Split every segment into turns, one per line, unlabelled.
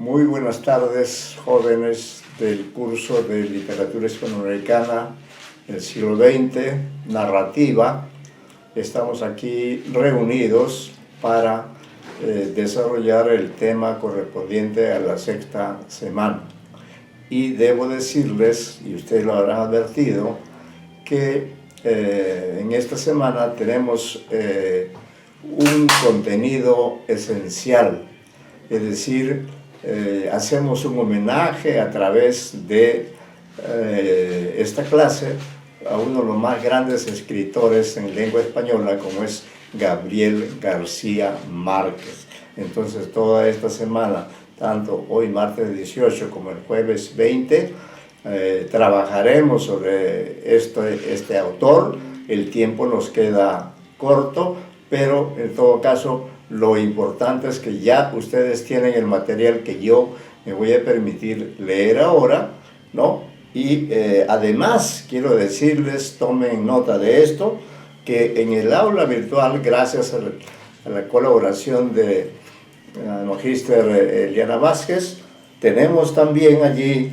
Muy buenas tardes, jóvenes del curso de Literatura Hispanoamericana del siglo XX, Narrativa. Estamos aquí reunidos para desarrollar el tema correspondiente a la sexta semana. Y debo decirles, y ustedes lo habrán advertido, que en esta semana tenemos un contenido esencial, es decir, hacemos un homenaje a través de esta clase a uno de los más grandes escritores en lengua española, como es Gabriel García Márquez. Entonces, toda esta semana, tanto hoy martes 18 como el jueves 20, trabajaremos sobre este autor. El tiempo nos queda corto, pero en todo caso lo importante es que ya ustedes tienen el material que yo me voy a permitir leer ahora, ¿no? Y además quiero decirles, tomen nota de esto, que en el aula virtual, gracias a la colaboración de la magíster Eliana Vázquez, tenemos también allí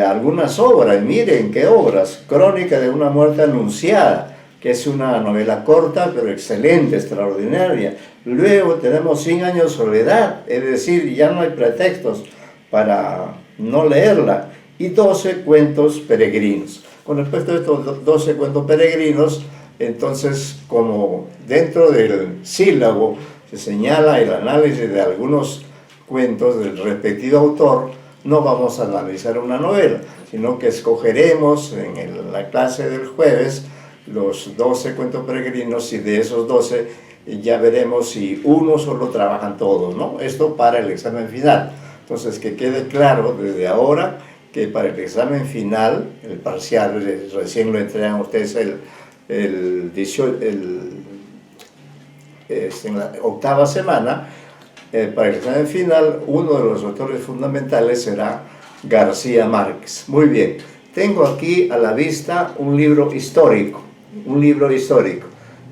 algunas obras. Miren qué obras: Crónica de una muerte anunciada, que es una novela corta pero excelente, extraordinaria. Luego tenemos 100 años de soledad, es decir, ya no hay pretextos para no leerla, y 12 cuentos peregrinos. Con respecto a estos 12 cuentos peregrinos, entonces, como dentro del sílabo se señala el análisis de algunos cuentos del respectivo autor, no vamos a analizar una novela, sino que escogeremos en la clase del jueves los 12 cuentos peregrinos, y de esos 12 ya veremos si uno solo trabajan todos, ¿no? Esto para el examen final. Entonces, que quede claro desde ahora que para el examen final, el parcial, recién lo entregan ustedes en la octava semana, para el examen final, uno de los autores fundamentales será García Márquez. Muy bien, tengo aquí a la vista un libro histórico.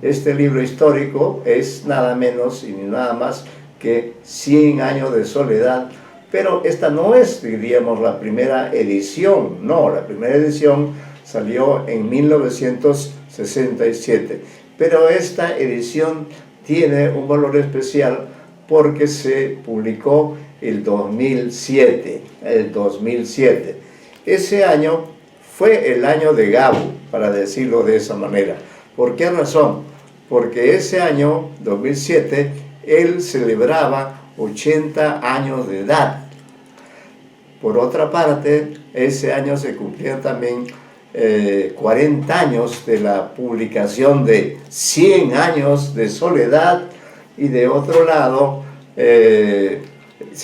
Este libro histórico es nada menos y nada más que 100 años de soledad, pero esta no es, diríamos, la primera edición. No, la primera edición salió en 1967, pero esta edición tiene un valor especial porque se publicó el 2007. Ese año fue el año de Gabo, para decirlo de esa manera. ¿Por qué razón? Porque ese año, 2007, él celebraba 80 años de edad. Por otra parte, ese año se cumplían también 40 años de la publicación de 100 años de soledad, y de otro lado, se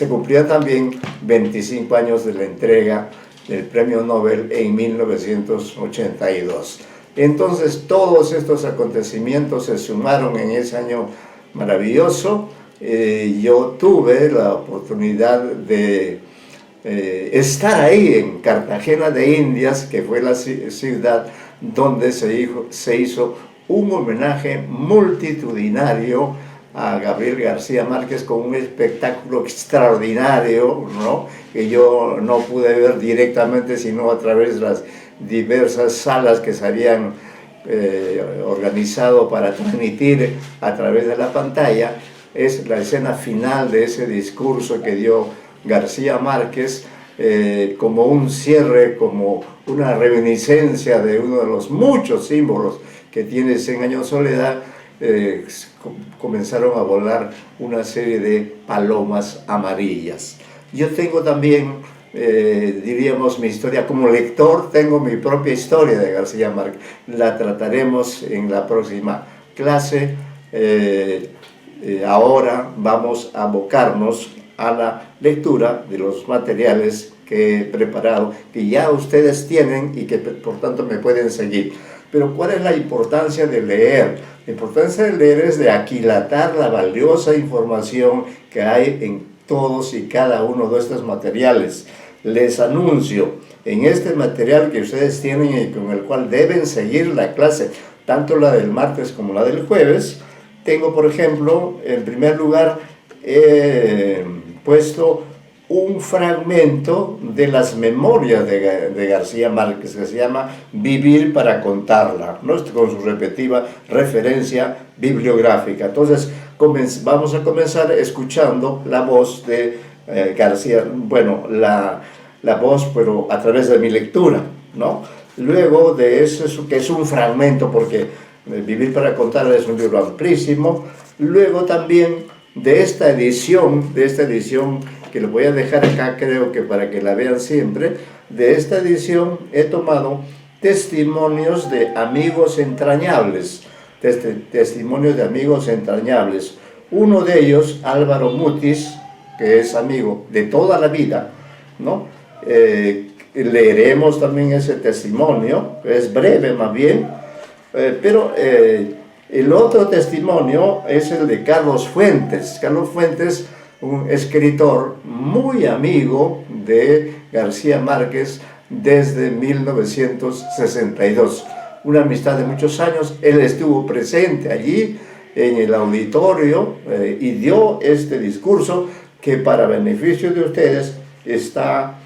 cumplían también 25 años de la entrega del Premio Nobel en 1982. Entonces, todos estos acontecimientos se sumaron en ese año maravilloso. Yo tuve la oportunidad de estar ahí en Cartagena de Indias, que fue la ciudad donde se hizo un homenaje multitudinario a Gabriel García Márquez, con un espectáculo extraordinario, ¿no? Que yo no pude ver directamente, sino a través de las diversas salas que se habían organizado para transmitir a través de la pantalla. Es la escena final de ese discurso que dio García Márquez, como un cierre, como una reminiscencia de uno de los muchos símbolos que tiene 100 años de soledad. Comenzaron a volar una serie de palomas amarillas. Yo tengo también, diríamos, mi historia como lector. Tengo mi propia historia de García Márquez. La trataremos en la próxima clase. Ahora vamos a abocarnos a la lectura de los materiales que he preparado, que ya ustedes tienen y que por tanto me pueden seguir. Pero ¿cuál es la importancia de leer? La importancia de leer es de aquilatar la valiosa información que hay en todos y cada uno de estos materiales. Les anuncio, en este material que ustedes tienen y con el cual deben seguir la clase, tanto la del martes como la del jueves, tengo, por ejemplo, en primer lugar, puesto un fragmento de las memorias de García Márquez, que se llama Vivir para contarla, ¿no? Con su repetida referencia bibliográfica. Entonces, vamos a comenzar escuchando la voz de García, bueno, la voz, pero a través de mi lectura, ¿no? Luego de eso, que es un fragmento, porque Vivir para contarla es un libro amplísimo. Luego también de esta edición que lo voy a dejar acá, creo que para que la vean siempre, de esta edición he tomado testimonios de amigos entrañables, testimonios de amigos entrañables. Uno de ellos, Álvaro Mutis, que es amigo de toda la vida, ¿no? Leeremos también ese testimonio, es breve más bien, pero el otro testimonio es el de Carlos Fuentes. Carlos Fuentes, un escritor muy amigo de García Márquez desde 1962. Una amistad de muchos años. Él estuvo presente allí en el auditorio y dio este discurso que para beneficio de ustedes está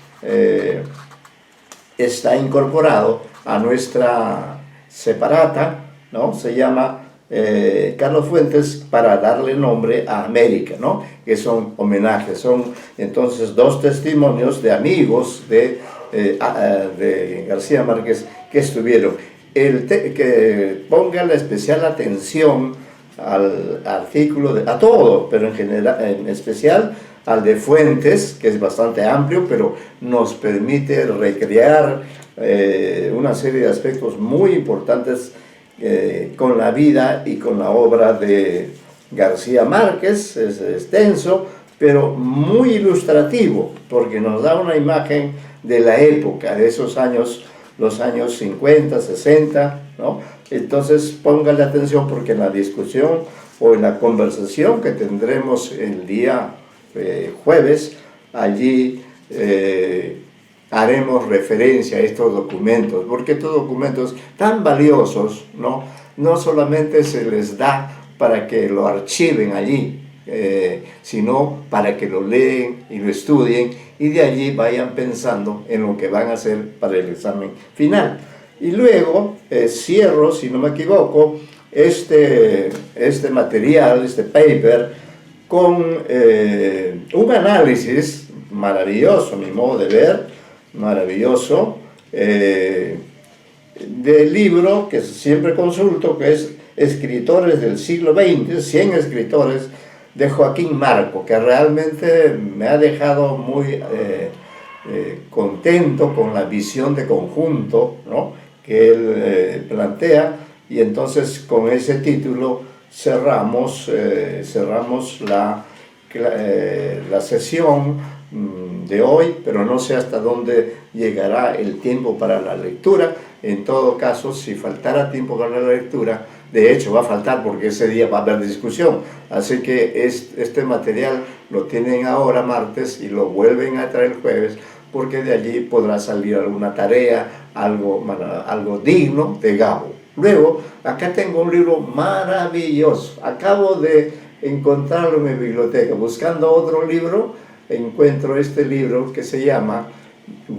incorporado a nuestra separata, ¿no? Se llama Carlos Fuentes para darle nombre a América, ¿no? Que son homenajes, son entonces dos testimonios de amigos de García Márquez que estuvieron. Que ponga la especial atención al artículo, a todo, pero en general, en especial al de Fuentes, que es bastante amplio, pero nos permite recrear una serie de aspectos muy importantes con la vida y con la obra de García Márquez. Es extenso, pero muy ilustrativo, porque nos da una imagen de la época, de esos años, los años 50, 60, ¿no? Entonces póngale atención, porque en la discusión o en la conversación que tendremos el día jueves, allí haremos referencia a estos documentos, porque estos documentos tan valiosos, no solamente se les da para que lo archiven allí, sino para que lo leen y lo estudien y de allí vayan pensando en lo que van a hacer para el examen final. Y luego cierro, si no me equivoco, este material, este paper, con un análisis maravilloso, a mi modo de ver, maravilloso, del libro que siempre consulto, que es Escritores del siglo XX, 100 escritores, de Joaquín Marco, que realmente me ha dejado muy contento con la visión de conjunto, ¿no?, que él plantea, y entonces con ese título cerramos la sesión de hoy, pero no sé hasta dónde llegará el tiempo para la lectura. En todo caso, si faltara tiempo para la lectura, de hecho va a faltar porque ese día va a haber discusión, así que este material lo tienen ahora martes y lo vuelven a traer el jueves, porque de allí podrá salir alguna tarea, algo digno de Gabo. Luego, acá tengo un libro maravilloso, acabo de encontrarlo en mi biblioteca, buscando otro libro, encuentro este libro que se llama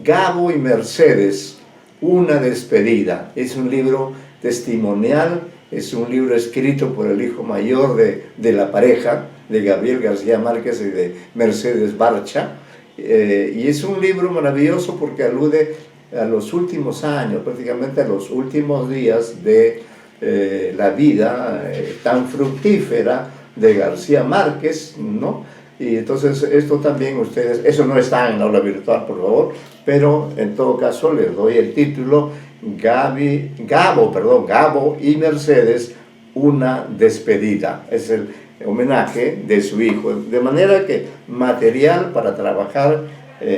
Gabo y Mercedes, una despedida. Es un libro testimonial, es un libro escrito por el hijo mayor de la pareja, de Gabriel García Márquez y de Mercedes Barcha, y es un libro maravilloso porque alude a los últimos años, prácticamente a los últimos días de la vida tan fructífera de García Márquez, ¿no? Y entonces esto también ustedes, eso no está en la aula virtual, por favor, pero en todo caso les doy el título, Gabo y Mercedes, una despedida. Es el homenaje de su hijo, de manera que material para trabajar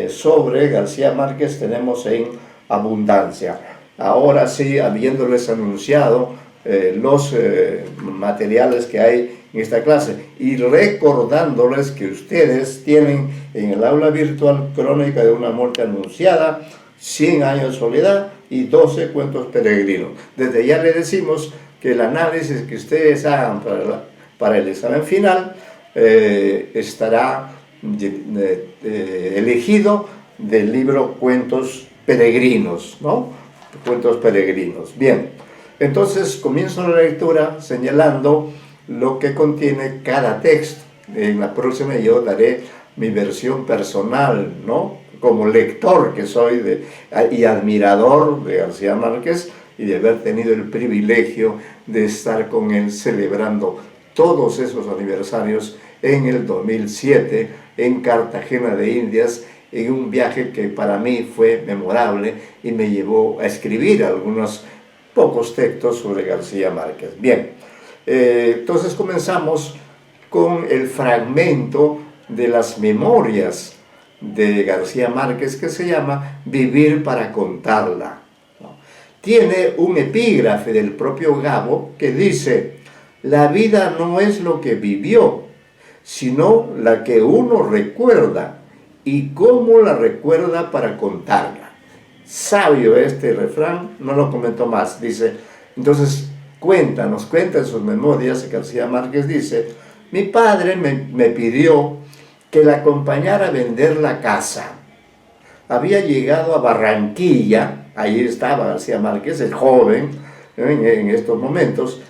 sobre García Márquez tenemos en abundancia. Ahora sí, habiéndoles anunciado los materiales que hay en esta clase y recordándoles que ustedes tienen en el aula virtual Crónica de una muerte anunciada, 100 años de soledad y 12 cuentos peregrinos. Desde ya les decimos que el análisis que ustedes hagan para el examen final estará elegido del libro Cuentos Peregrinos, ¿no? Cuentos Peregrinos. Bien, entonces comienzo la lectura señalando lo que contiene cada texto. En la próxima yo daré mi versión personal, ¿no? Como lector que soy y admirador de García Márquez, y de haber tenido el privilegio de estar con él celebrando todos esos aniversarios en el 2007 en Cartagena de Indias, en un viaje que para mí fue memorable y me llevó a escribir algunos pocos textos sobre García Márquez. Bien, entonces comenzamos con el fragmento de las memorias de García Márquez que se llama Vivir para contarla. Tiene un epígrafe del propio Gabo que dice: la vida no es lo que vivió, sino la que uno recuerda y cómo la recuerda para contarla. Sabio este refrán, no lo comentó más. Dice, entonces nos cuenta en sus memorias, García Márquez dice: mi padre me pidió que la acompañara a vender la casa. Había llegado a Barranquilla, ahí estaba García Márquez, el joven, en estos momentos,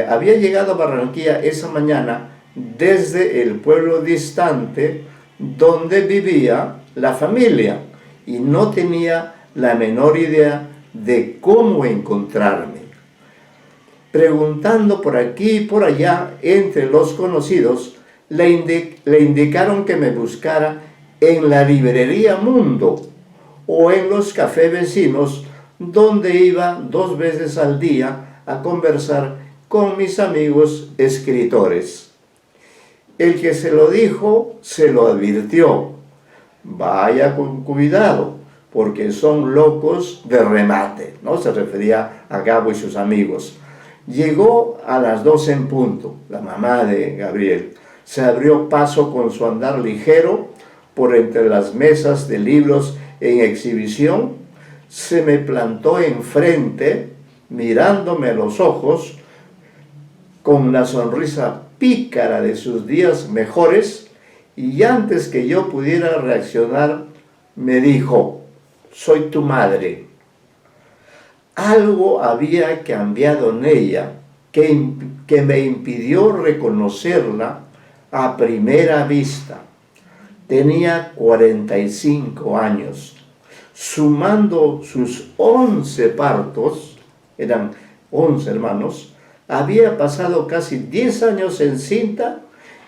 había llegado a Barranquilla esa mañana desde el pueblo distante donde vivía la familia y no tenía la menor idea de cómo encontrarme. Preguntando por aquí y por allá entre los conocidos, le indicaron que me buscara en la librería Mundo o en los cafés vecinos, donde iba 2 veces al día a conversar con mis amigos escritores. El que se lo dijo se lo advirtió: vaya con cuidado, porque son locos de remate, ¿no? Se refería a Gabo y sus amigos. Llegó a las 12 en punto, la mamá de Gabriel. Se abrió paso con su andar ligero por entre las mesas de libros en exhibición, se me plantó enfrente, mirándome a los ojos, con la sonrisa pícara de sus días mejores, y antes que yo pudiera reaccionar, me dijo: soy tu madre. Algo había cambiado en ella que me impidió reconocerla a primera vista. Tenía 45 años. Sumando sus 11 partos, eran 11 hermanos, había pasado casi 10 años encinta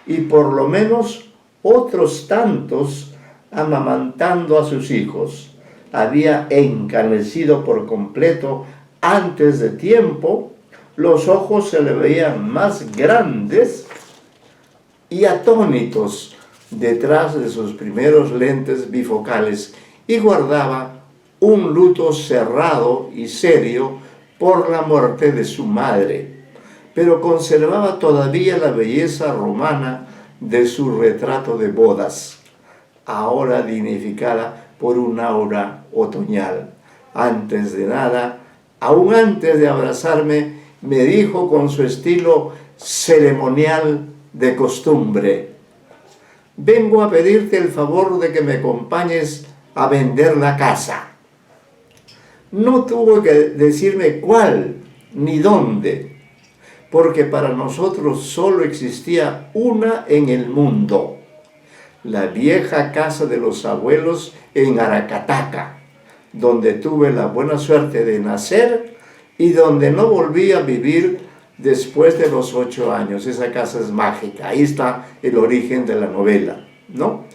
y por lo menos otros tantos amamantando a sus hijos. Había encanecido por completo antes de tiempo, los ojos se le veían más grandes y atónitos detrás de sus primeros lentes bifocales, y guardaba un luto cerrado y serio por la muerte de su madre, pero conservaba todavía la belleza romana de su retrato de bodas, ahora dignificada por un aura otoñal. Antes de nada, aún antes de abrazarme, me dijo con su estilo ceremonial de costumbre: vengo a pedirte el favor de que me acompañes a vender la casa. No tuvo que decirme cuál ni dónde, porque para nosotros solo existía una en el mundo: la vieja casa de los abuelos en Aracataca, donde tuve la buena suerte de nacer y donde no volví a vivir después de los 8 años. Esa casa es mágica, ahí está el origen de la novela, ¿no?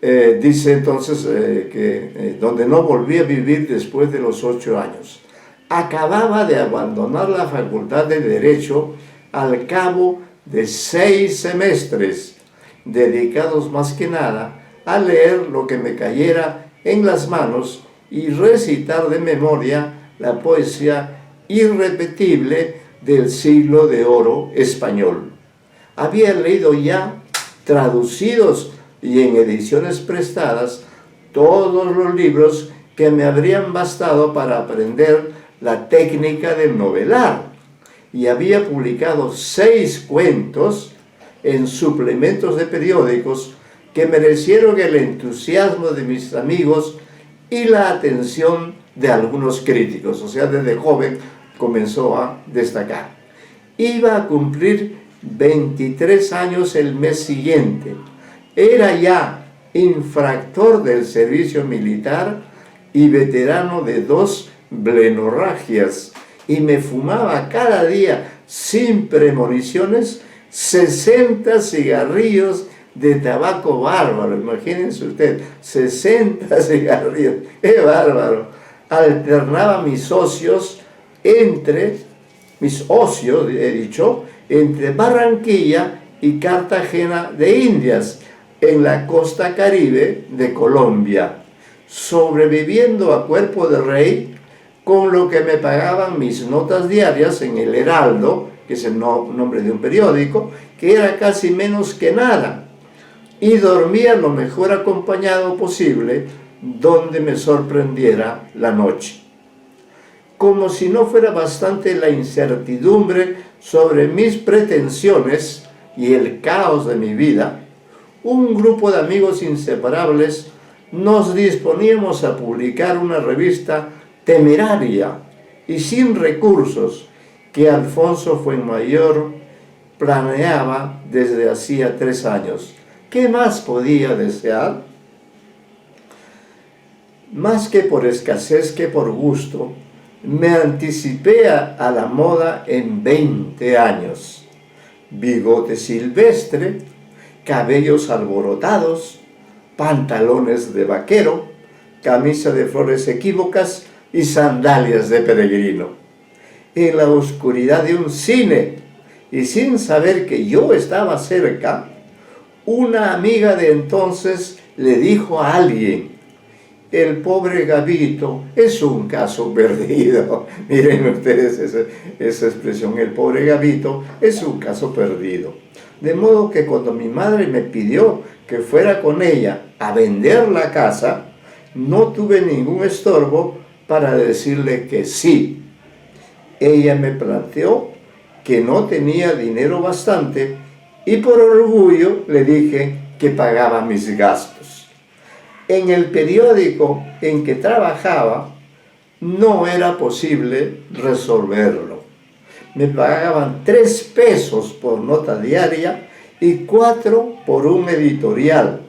Dice entonces que donde no volví a vivir después de los 8 años. Acababa de abandonar la Facultad de Derecho al cabo de 6 semestres, dedicados más que nada a leer lo que me cayera en las manos y recitar de memoria la poesía irrepetible del siglo de oro español. Había leído ya, traducidos y en ediciones prestadas, todos los libros que me habrían bastado para aprender la técnica del novelar, y había publicado 6 cuentos en suplementos de periódicos que merecieron el entusiasmo de mis amigos y la atención de algunos críticos. O sea, desde joven comenzó a destacar. Iba a cumplir 23 años el mes siguiente. Era ya infractor del servicio militar y veterano de 2 blenorragias, y me fumaba cada día, sin premoniciones, 60 cigarrillos de tabaco bárbaro. Imagínense usted, 60 cigarrillos, ¡qué bárbaro! Alternaba mis ocios, entre Barranquilla y Cartagena de Indias, en la costa caribe de Colombia, sobreviviendo a cuerpo de rey con lo que me pagaban mis notas diarias en El Heraldo, que es el nombre de un periódico, que era casi menos que nada, y dormía lo mejor acompañado posible donde me sorprendiera la noche. Como si no fuera bastante la incertidumbre sobre mis pretensiones y el caos de mi vida, un grupo de amigos inseparables nos disponíamos a publicar una revista temeraria y sin recursos que Alfonso Fuenmayor planeaba desde hacía 3 años. ¿Qué más podía desear? Más que por escasez que por gusto, me anticipé a la moda en 20 años. Bigote silvestre, cabellos alborotados, pantalones de vaquero, camisa de flores equívocas y sandalias de peregrino. En la oscuridad de un cine, y sin saber que yo estaba cerca, una amiga de entonces le dijo a alguien: el pobre Gabito es un caso perdido. Miren ustedes esa expresión, el pobre Gabito es un caso perdido. De modo que cuando mi madre me pidió que fuera con ella a vender la casa, no tuve ningún estorbo para decirle que sí. Ella me planteó que no tenía dinero bastante y por orgullo le dije que pagaba mis gastos. En el periódico en que trabajaba no era posible resolverlo. Me pagaban 3 pesos por nota diaria y 4 por un editorial,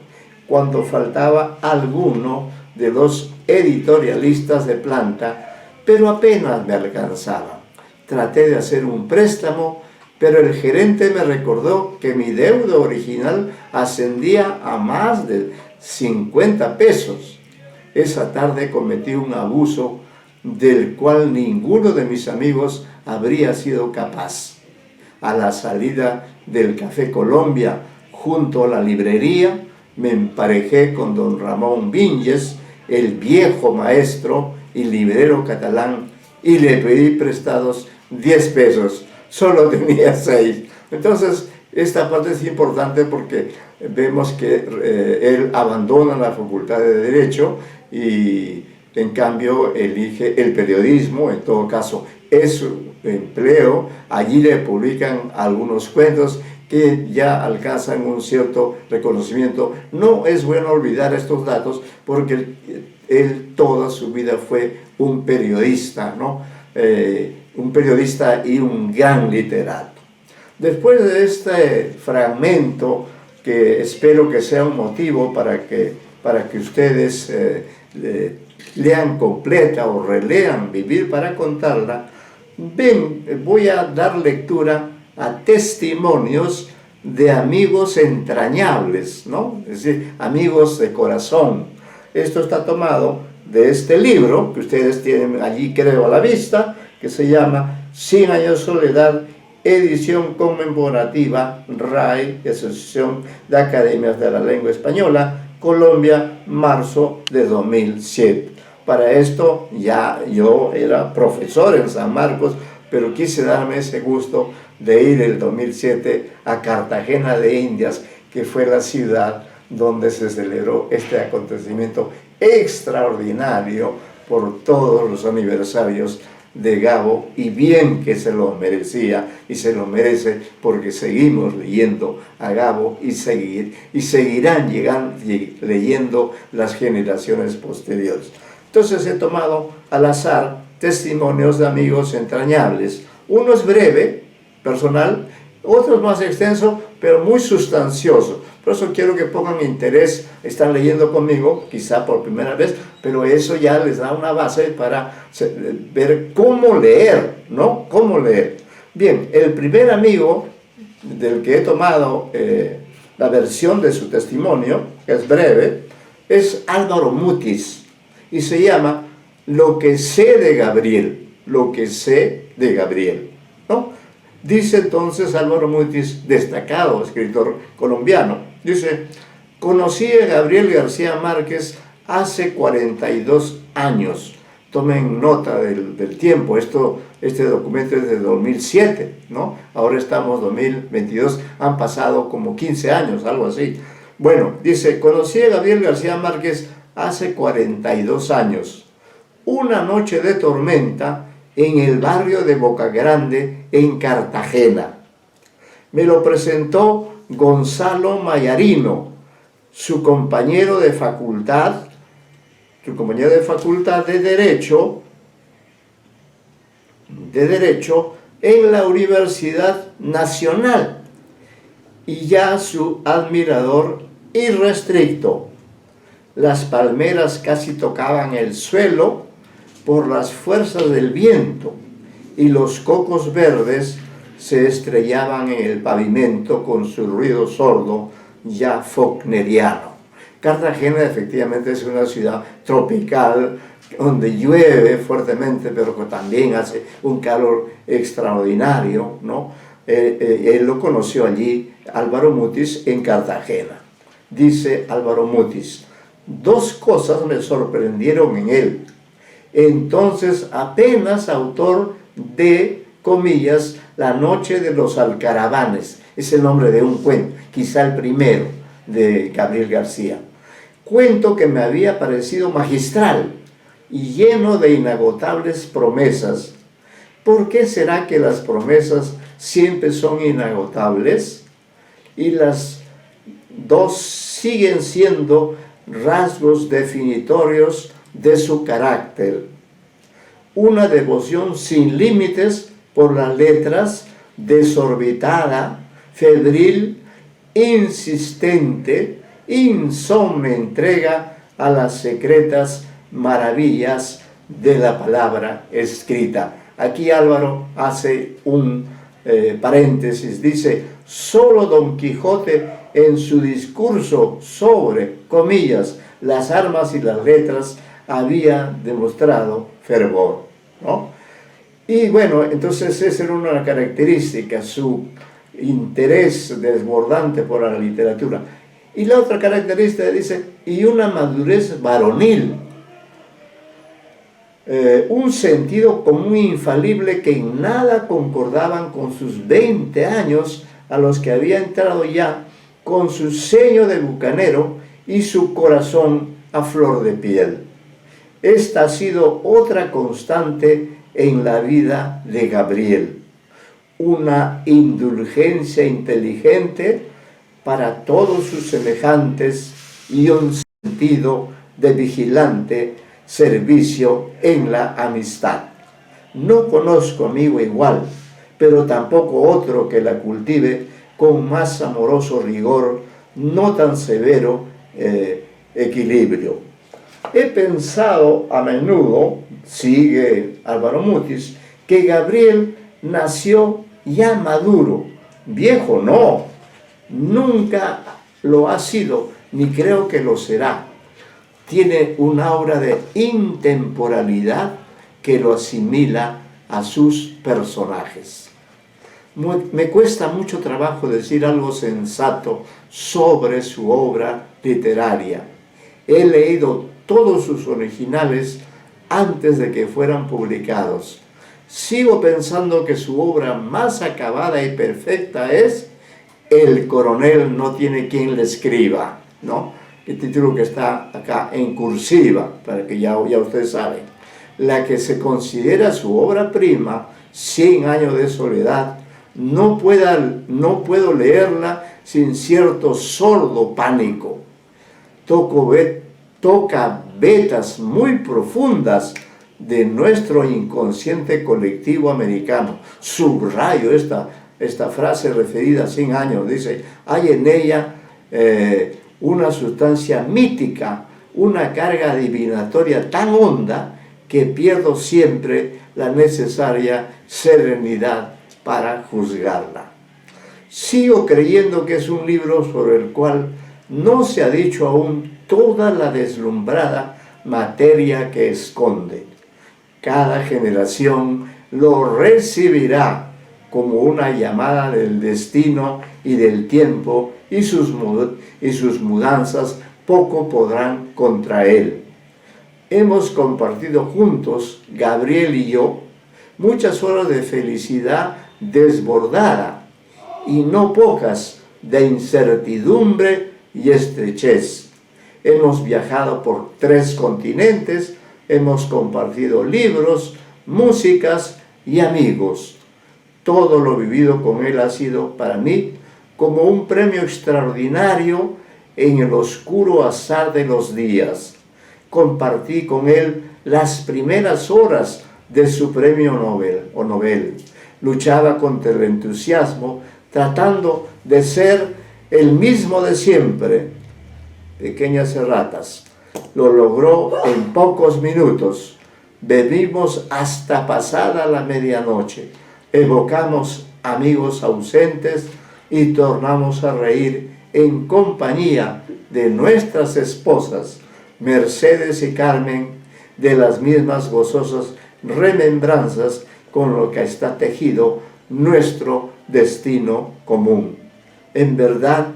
cuando faltaba alguno de los editorialistas de planta, pero apenas me alcanzaba. Traté de hacer un préstamo, pero el gerente me recordó que mi deuda original ascendía a más de 50 pesos. Esa tarde cometí un abuso del cual ninguno de mis amigos habría sido capaz. A la salida del Café Colombia, junto a la librería, me emparejé con don Ramón Viñes, el viejo maestro y librero catalán, y le pedí prestados 10 pesos. Solo tenía 6. Entonces, esta parte es importante porque vemos que él abandona la Facultad de Derecho y en cambio elige el periodismo. En todo caso, es su empleo. Allí le publican algunos cuentos que ya alcanzan un cierto reconocimiento. No es bueno olvidar estos datos porque él toda su vida fue un periodista, ¿no? Un periodista y un gran literato. Después de este fragmento, que espero que sea un motivo para que ustedes lean completa o relean Vivir para contarla, voy a dar lectura a testimonios de amigos entrañables, ¿no? Es decir, amigos de corazón. Esto está tomado de este libro que ustedes tienen allí, creo, a la vista, que se llama 100 años de soledad, edición conmemorativa RAE, Asociación de Academias de la Lengua Española, Colombia, marzo de 2007. Para esto ya yo era profesor en San Marcos, pero quise darme ese gusto de ir el 2007 a Cartagena de Indias, que fue la ciudad donde se celebró este acontecimiento extraordinario por todos los aniversarios de Gabo, y bien que se lo merecía y se lo merece, porque seguimos leyendo a Gabo y seguirán leyendo las generaciones posteriores. Entonces he tomado al azar testimonios de amigos entrañables. Uno es breve, personal, otro es más extenso, pero muy sustancioso. Por eso quiero que pongan interés, están leyendo conmigo, quizá por primera vez, pero eso ya les da una base para ver cómo leer, ¿no? Cómo leer. Bien, el primer amigo del que he tomado la versión de su testimonio, que es breve, es Álvaro Mutis, y se llama Lo que sé de Gabriel, lo que sé de Gabriel, ¿no? Dice entonces Álvaro Mutis, destacado escritor colombiano, dice: conocí a Gabriel García Márquez hace 42 años. Tomen nota del tiempo, este documento es de 2007, ¿no? Ahora estamos en 2022, han pasado como 15 años, algo así. Bueno, dice, conocí a Gabriel García Márquez hace 42 años. Una noche de tormenta en el barrio de Boca Grande, en Cartagena. Me lo presentó Gonzalo Mayarino, su compañero de facultad de Derecho en la Universidad Nacional, y ya su admirador irrestricto. Las palmeras casi tocaban el suelo por las fuerzas del viento, y los cocos verdes se estrellaban en el pavimento con su ruido sordo ya faulkneriano. Cartagena efectivamente es una ciudad tropical donde llueve fuertemente, pero que también hace un calor extraordinario, ¿no? Él lo conoció allí, Álvaro Mutis, en Cartagena. Dice Álvaro Mutis: dos cosas me sorprendieron en él. Entonces, apenas autor de, comillas, La noche de los alcaravanes, es el nombre de un cuento, quizá el primero de Gabriel García. Cuento que me había parecido magistral y lleno de inagotables promesas. ¿Por qué será que las promesas siempre son inagotables? Y las dos siguen siendo rasgos definitorios de su carácter. Una devoción sin límites por las letras, desorbitada, febril, insistente, insomne entrega a las secretas maravillas de la palabra escrita. Aquí Álvaro hace un paréntesis, dice: solo Don Quijote en su discurso sobre, comillas, las armas y las letras había demostrado fervor, ¿no? Y bueno, entonces esa era una característica, su interés desbordante por la literatura. Y la otra característica dice, y una madurez varonil, un sentido común infalible que en nada concordaban con sus 20 años a los que había entrado ya, con su sello de bucanero y su corazón a flor de piel. Esta ha sido otra constante en la vida de Gabriel, una indulgencia inteligente para todos sus semejantes y un sentido de vigilante servicio en la amistad. No conozco amigo igual, pero tampoco otro que la cultive con más amoroso rigor, no tan severo equilibrio. He pensado a menudo, sigue Álvaro Mutis, que Gabriel nació ya maduro. Viejo no, nunca lo ha sido, ni creo que lo será. Tiene un aura de intemporalidad que lo asimila a sus personajes. Me cuesta mucho trabajo decir algo sensato sobre su obra literaria. He leído todos sus originales antes de que fueran publicados. Sigo pensando que su obra más acabada y perfecta es El coronel no tiene quien le escriba, ¿no? El título que está acá en cursiva, para que ya ustedes saben. la que se considera su obra prima, Cien años de soledad, no puedo leerla sin cierto sordo pánico. Toca vetas muy profundas de nuestro inconsciente colectivo americano. Subrayo esta frase referida a 100 años. Dice, hay en ella una sustancia mítica, una carga adivinatoria tan honda que pierdo siempre la necesaria serenidad para juzgarla. Sigo creyendo que es un libro sobre el cual no se ha dicho aún toda la deslumbrada materia que esconde. Cada generación lo recibirá como una llamada del destino y del tiempo, y sus mudanzas poco podrán contra él. Hemos compartido juntos, Gabriel y yo, muchas horas de felicidad desbordada y no pocas de incertidumbre y estrechez. Hemos viajado por 3 continentes, hemos compartido libros, músicas y amigos. Todo lo vivido con él ha sido para mí como un premio extraordinario en el oscuro azar de los días. Compartí con él las primeras horas de su premio Nobel. Luchaba contra el entusiasmo, tratando de ser el mismo de siempre. Pequeñas erratas. Lo logró en pocos minutos. Bebimos hasta pasada la medianoche. Evocamos amigos ausentes y tornamos a reír en compañía de nuestras esposas, Mercedes y Carmen, de las mismas gozosas remembranzas con lo que está tejido nuestro destino común. En verdad,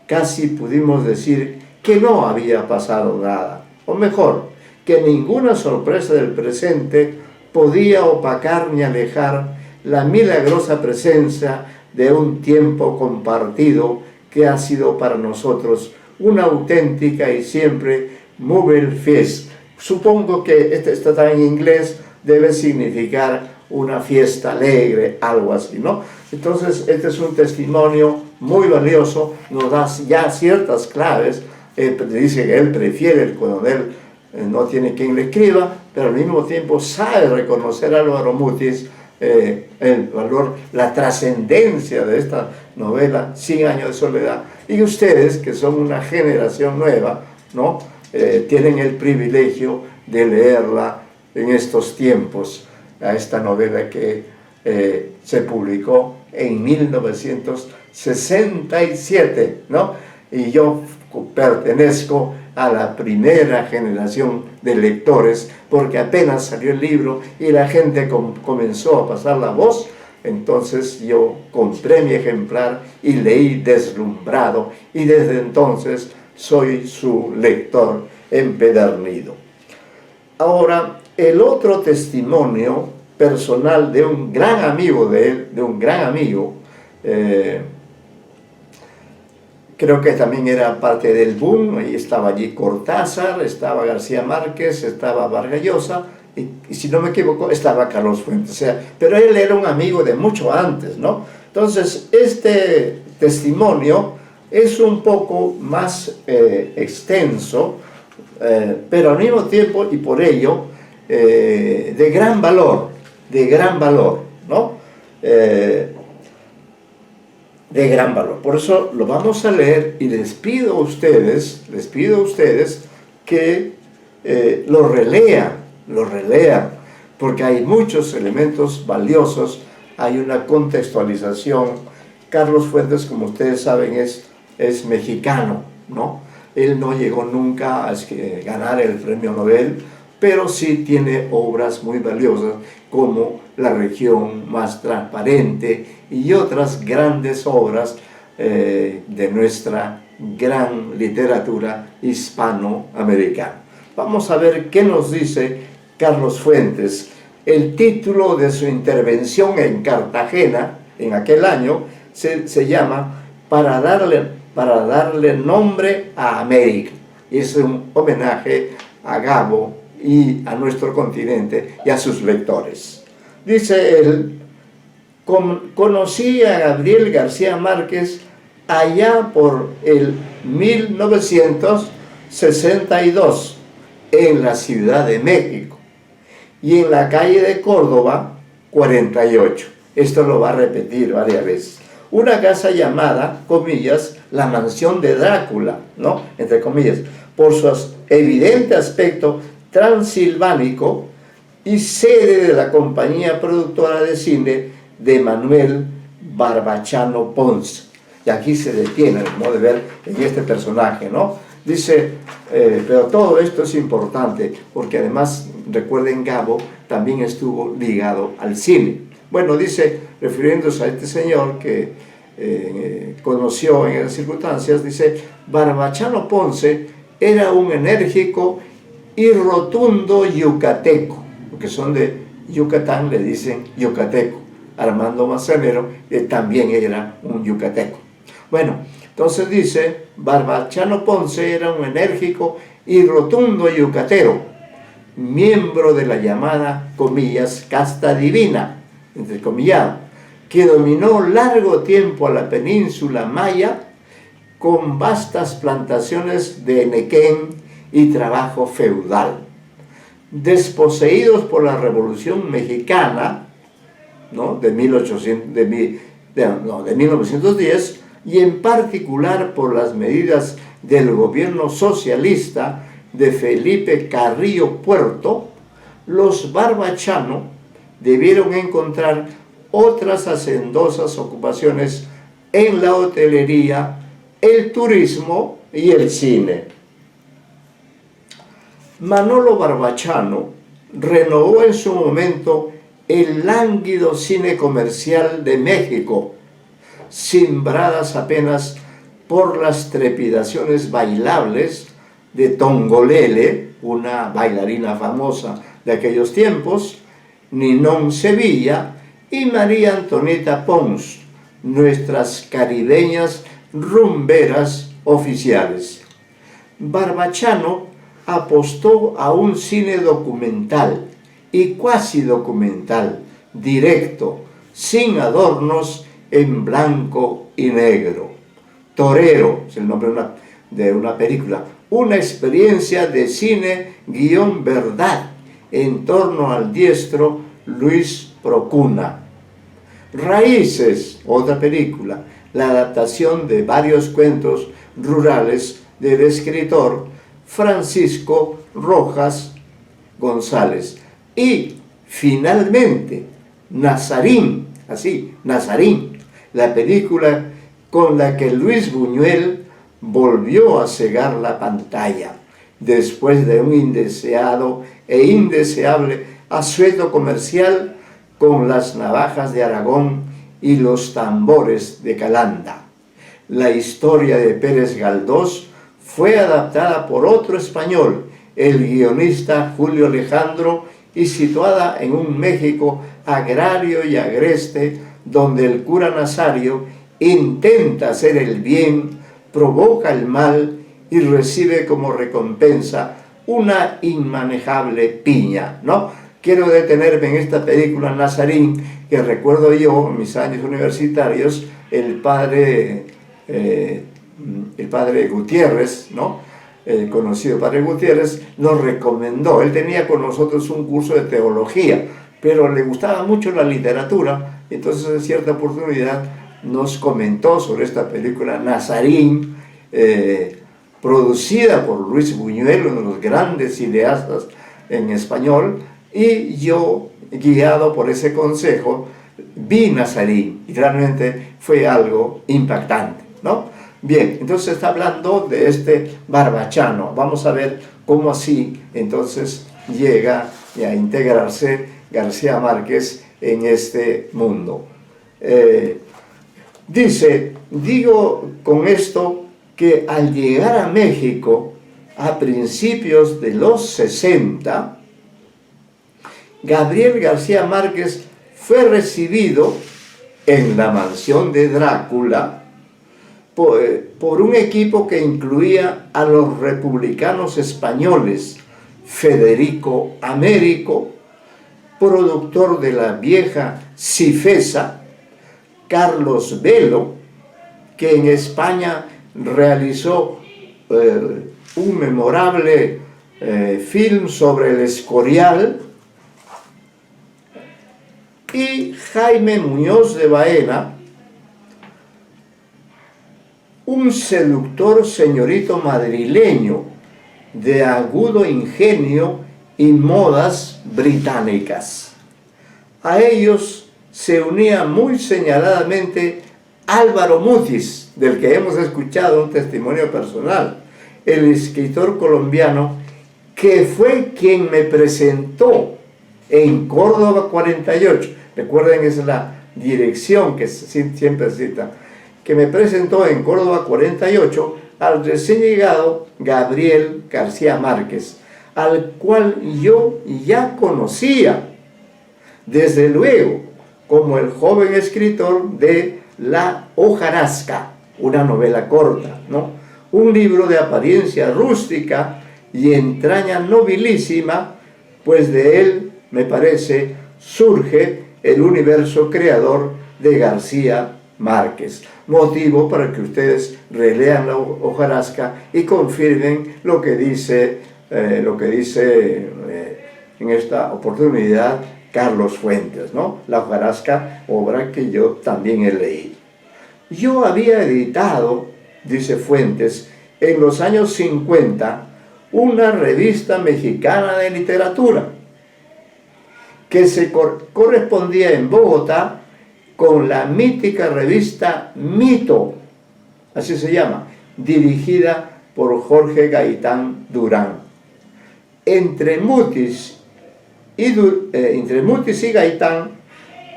casi pudimos decir que no había pasado nada, o mejor, que ninguna sorpresa del presente podía opacar ni alejar la milagrosa presencia de un tiempo compartido que ha sido para nosotros una auténtica y siempre Mobile Feast. Supongo que este está en inglés, debe significar una fiesta alegre, algo así, ¿no? Entonces, este es un testimonio muy valioso, nos da ya ciertas claves. Dice que él prefiere el coronel, no tiene quien le escriba, pero al mismo tiempo sabe reconocer a Álvaro Mutis el valor, la trascendencia de esta novela, 100 años de soledad. Y ustedes, que son una generación nueva, ¿no? Tienen el privilegio de leerla en estos tiempos, a esta novela que se publicó en 1967, ¿no? Y yo pertenezco a la primera generación de lectores, porque apenas salió el libro y la gente comenzó a pasar la voz. Entonces yo compré mi ejemplar y leí deslumbrado, y desde entonces soy su lector empedernido. Ahora, el otro testimonio personal de un gran amigo de él, creo que también era parte del boom, y estaba allí Cortázar, estaba García Márquez, estaba Vargas Llosa, y si no me equivoco, estaba Carlos Fuentes. O sea, pero él era un amigo de mucho antes, ¿no? Entonces, este testimonio es un poco más extenso, pero al mismo tiempo, y por ello, de gran valor, ¿no? De gran valor. Por eso lo vamos a leer, y les pido a ustedes que lo relean, porque hay muchos elementos valiosos, hay una contextualización. Carlos Fuentes, como ustedes saben, es mexicano, ¿no? Él no llegó nunca a ganar el premio Nobel, pero sí tiene obras muy valiosas como La región más transparente y otras grandes obras de nuestra gran literatura hispanoamericana. Vamos a ver qué nos dice Carlos Fuentes. El título de su intervención en Cartagena, en aquel año, se llama Para darle nombre a América. Y es un homenaje a Gabo y a nuestro continente y a sus lectores. Dice él: conocí a Gabriel García Márquez allá por el 1962 en la Ciudad de México y en la calle de Córdoba 48. Esto lo va a repetir varias veces. Una casa llamada, comillas, la mansión de Drácula, ¿no? Entre comillas, por su evidente aspecto transilvánico y sede de la compañía productora de cine de Manuel Barbachano Ponce. Y aquí se detiene el modo de ver en este personaje, ¿no? Dice, pero todo esto es importante porque además, recuerden, Gabo también estuvo ligado al cine. Bueno, dice, refiriéndose a este señor que conoció en esas circunstancias, dice: Barbachano Ponce era un enérgico y rotundo yucateco, porque son de Yucatán, le dicen yucateco. Armando Manzanero también era un yucateco. Bueno, entonces dice, Barbachano Ponce era un enérgico y rotundo yucatero, miembro de la llamada, comillas, casta divina, entrecomillado, que dominó largo tiempo a la península maya con vastas plantaciones de enequén y trabajo feudal. Desposeídos por la Revolución Mexicana, ¿no?, de 1910, y en particular por las medidas del gobierno socialista de Felipe Carrillo Puerto, los Barbachano debieron encontrar otras hacendosas ocupaciones en la hotelería, el turismo y el cine. Manolo Barbachano renovó en su momento el lánguido cine comercial de México, simbradas apenas por las trepidaciones bailables de Tongolele, una bailarina famosa de aquellos tiempos, Ninón Sevilla y María Antonieta Pons, nuestras caribeñas rumberas oficiales. Barbachano apostó a un cine documental y cuasi documental, directo, sin adornos, en blanco y negro. Torero es el nombre de una película, una experiencia de cine guión verdad en torno al diestro Luis Procuna. Raíces, otra película, la adaptación de varios cuentos rurales del escritor Francisco Rojas González. Y finalmente Nazarín, así, Nazarín, la película con la que Luis Buñuel volvió a cegar la pantalla después de un indeseado e indeseable asueto comercial con Las navajas de Aragón y Los tambores de Calanda. La historia de Pérez Galdós fue adaptada por otro español, el guionista Julio Alejandro, y situada en un México agrario y agreste, donde el cura Nazario intenta hacer el bien, provoca el mal y recibe como recompensa una inmanejable piña, ¿no? Quiero detenerme en esta película Nazarín, que recuerdo yo en mis años universitarios, el padre Gutiérrez, ¿no?, el conocido padre Gutiérrez, nos recomendó. Él tenía con nosotros un curso de teología, pero le gustaba mucho la literatura, entonces en cierta oportunidad nos comentó sobre esta película Nazarín, producida por Luis Buñuel, uno de los grandes cineastas en español, y yo, guiado por ese consejo, vi Nazarín, y realmente fue algo impactante, ¿no? Bien, entonces está hablando de este Barbachano. Vamos a ver cómo así entonces llega a integrarse García Márquez en este mundo. Digo con esto que al llegar a México a principios de los 60, Gabriel García Márquez fue recibido en la mansión de Drácula por un equipo que incluía a los republicanos españoles, Federico Américo, productor de la vieja Cifesa, Carlos Velo, que en España realizó un memorable film sobre el Escorial, y Jaime Muñoz de Baena, un seductor señorito madrileño de agudo ingenio y modas británicas. A ellos se unía muy señaladamente Álvaro Mutis, del que hemos escuchado un testimonio personal, el escritor colombiano que fue quien me presentó en Córdoba 48. Recuerden, esa es la dirección que siempre cita, que me presentó en Córdoba 48 al recién llegado Gabriel García Márquez, al cual yo ya conocía, desde luego, como el joven escritor de La hojarasca, una novela corta, ¿no? Un libro de apariencia rústica y entraña nobilísima, pues de él, me parece, surge el universo creador de García Márquez. Motivo para que ustedes relean La hojarasca y confirmen lo que dice en esta oportunidad Carlos Fuentes, ¿no? La hojarasca, obra que yo también he leído. Yo había editado, dice Fuentes, en los años 50, una revista mexicana de literatura que se correspondía en Bogotá con la mítica revista Mito, así se llama, dirigida por Jorge Gaitán Durán. Entre Mutis y Gaitán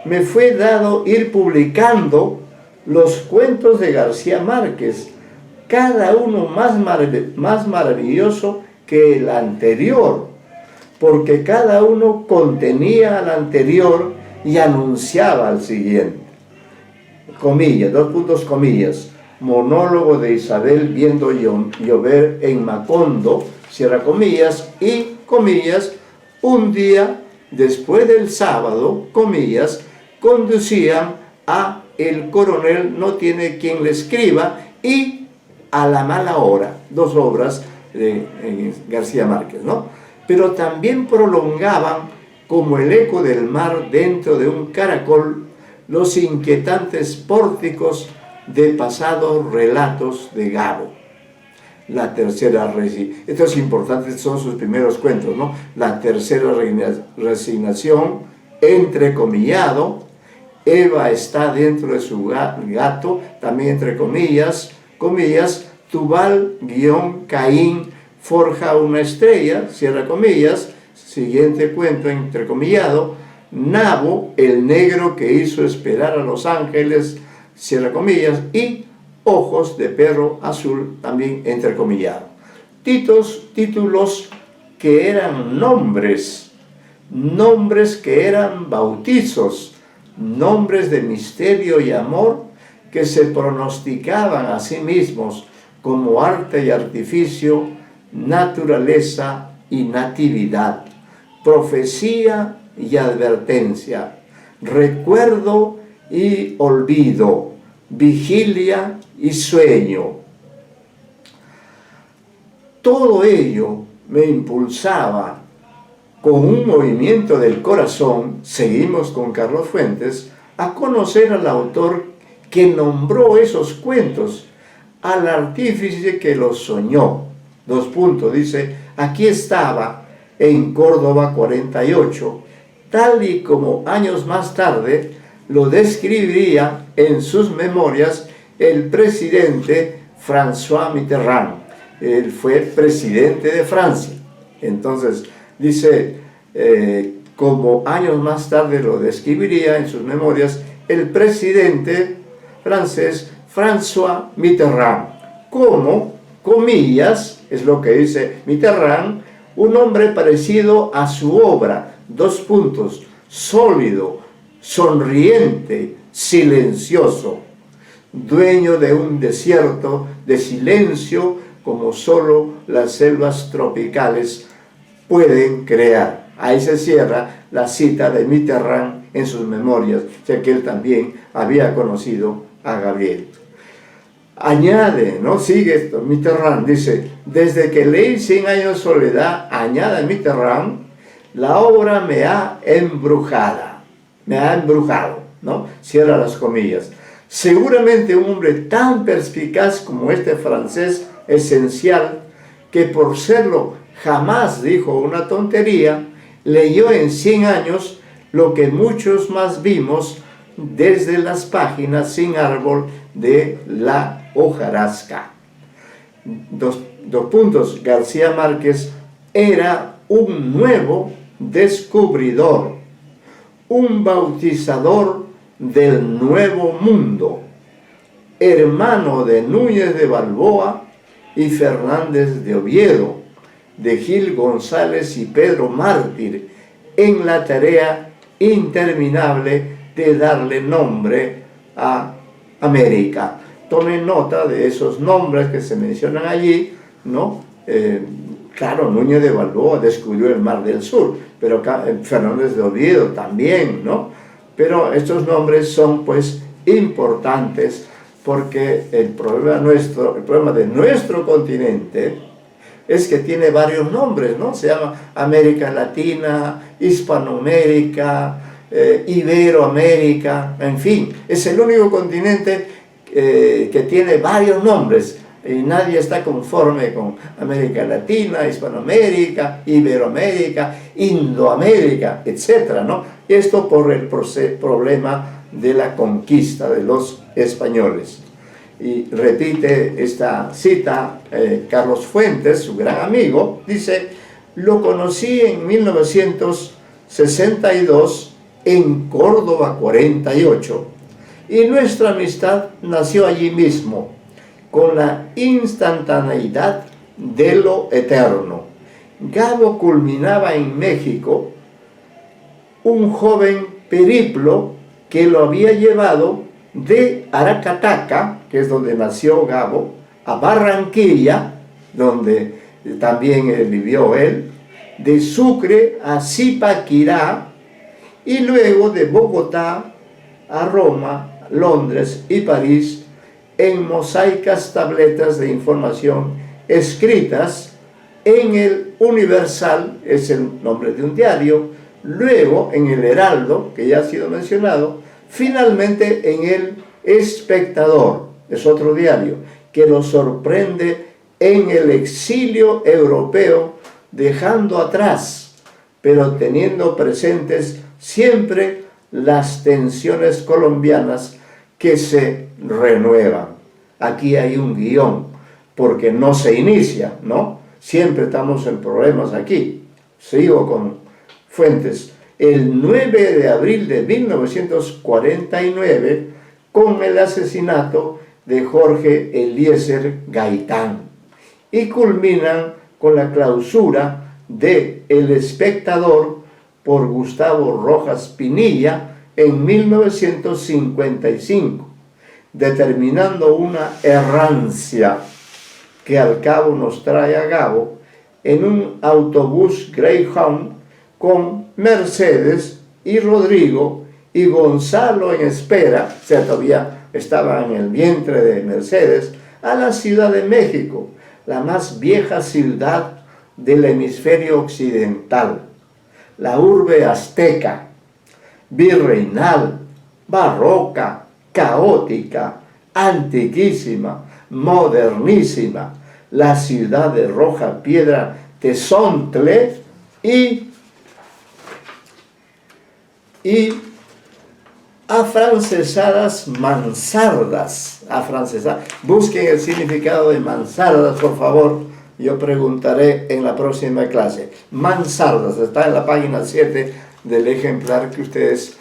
me fue dado ir publicando los cuentos de García Márquez, cada uno más maravilloso que el anterior, porque cada uno contenía al anterior y anunciaba al siguiente. Comillas, comillas, monólogo de Isabel viendo llover en Macondo, cierra comillas, y comillas, un día después del sábado, comillas, conducían a El coronel no tiene quien le escriba y A la mala hora, dos obras de García Márquez, ¿no? Pero también prolongaban, como el eco del mar dentro de un caracol, los inquietantes pórticos de pasados relatos de Gabo. La tercera resignación, esto es importante, son sus primeros cuentos, ¿no? La tercera resignación, entrecomillado, Eva está dentro de su gato, también entre comillas, Tubal-Caín forja una estrella, cierra comillas, siguiente cuento entrecomillado, Nabo, el negro que hizo esperar a los ángeles, cierra comillas, y Ojos de perro azul, también entrecomillado. Títulos que eran nombres que eran bautizos, nombres de misterio y amor que se pronosticaban a sí mismos como arte y artificio, naturaleza y natividad, profecía y advertencia, recuerdo y olvido, vigilia y sueño. Todo ello me impulsaba con un movimiento del corazón, seguimos con Carlos Fuentes, a conocer al autor que nombró esos cuentos, al artífice que los soñó. Dice, aquí estaba en Córdoba 48, tal y como años más tarde lo describiría en sus memorias el presidente François Mitterrand. Él fue presidente de Francia. Entonces, dice, como años más tarde lo describiría en sus memorias el presidente francés François Mitterrand, como, comillas, es lo que dice Mitterrand, un hombre parecido a su obra, sólido, sonriente, silencioso, dueño de un desierto de silencio como solo las selvas tropicales, pueden crear. Ahí se cierra la cita de Mitterrand en sus memorias, ya que él también había conocido a Gabriel. Añade, ¿no? Sigue esto, Mitterrand dice, desde que leí 100 años de soledad, añade Mitterrand, la obra me ha embrujado, ¿no? Cierra las comillas. Seguramente un hombre tan perspicaz como este francés esencial, que por serlo jamás dijo una tontería, leyó en 100 años lo que muchos más vimos desde las páginas sin árbol de la hojarasca. Dos puntos. García Márquez era un nuevo descubridor, un bautizador del nuevo mundo, hermano de Núñez de Balboa y Fernández de Oviedo, de Gil González y Pedro Mártir, en la tarea interminable de darle nombre a América. Tomen nota de esos nombres que se mencionan allí, ¿no? Claro, Núñez de Balboa descubrió el Mar del Sur, pero Fernández de Oviedo también, ¿no? Pero estos nombres son pues importantes porque el problema de nuestro continente es que tiene varios nombres, ¿no? Se llama América Latina, Hispanoamérica, Iberoamérica, en fin, es el único continente que tiene varios nombres y nadie está conforme con América Latina, Hispanoamérica, Iberoamérica, Indoamérica, etc., ¿no? Y esto por el problema de la conquista de los españoles. Y repite esta cita Carlos Fuentes, su gran amigo, dice, lo conocí en 1962 en Córdoba 48 y nuestra amistad nació allí mismo, con la instantaneidad de lo eterno. Gabo culminaba en México un joven periplo que lo había llevado de Aracataca, que es donde nació Gabo, a Barranquilla, donde también vivió él, de Sucre a Zipaquirá, y luego de Bogotá a Roma, Londres y París, en mosaicas tabletas de información escritas en el Universal, es el nombre de un diario, luego en el Heraldo, que ya ha sido mencionado, finalmente en el Espectador, es otro diario, que lo sorprende en el exilio europeo, dejando atrás, pero teniendo presentes siempre las tensiones colombianas que se renuevan. Aquí hay un guión, porque no se inicia, ¿no? Siempre estamos en problemas aquí. Sigo con Fuentes. El 9 de abril de 1949, con el asesinato de Jorge Eliezer Gaitán. Y culminan con la clausura de El Espectador por Gustavo Rojas Pinilla en 1955, determinando una errancia que al cabo nos trae a Gabo en un autobús Greyhound con Mercedes y Rodrigo y Gonzalo en espera, o sea, todavía estaba en el vientre de Mercedes, a la Ciudad de México, la más vieja ciudad del hemisferio occidental, la urbe azteca, virreinal, barroca, caótica, antiquísima, modernísima, la ciudad de roja piedra Tezontle y afrancesadas mansardas. Busquen el significado de mansardas, por favor. Yo preguntaré en la próxima clase. Mansardas, está en la página 7 del ejemplar que ustedes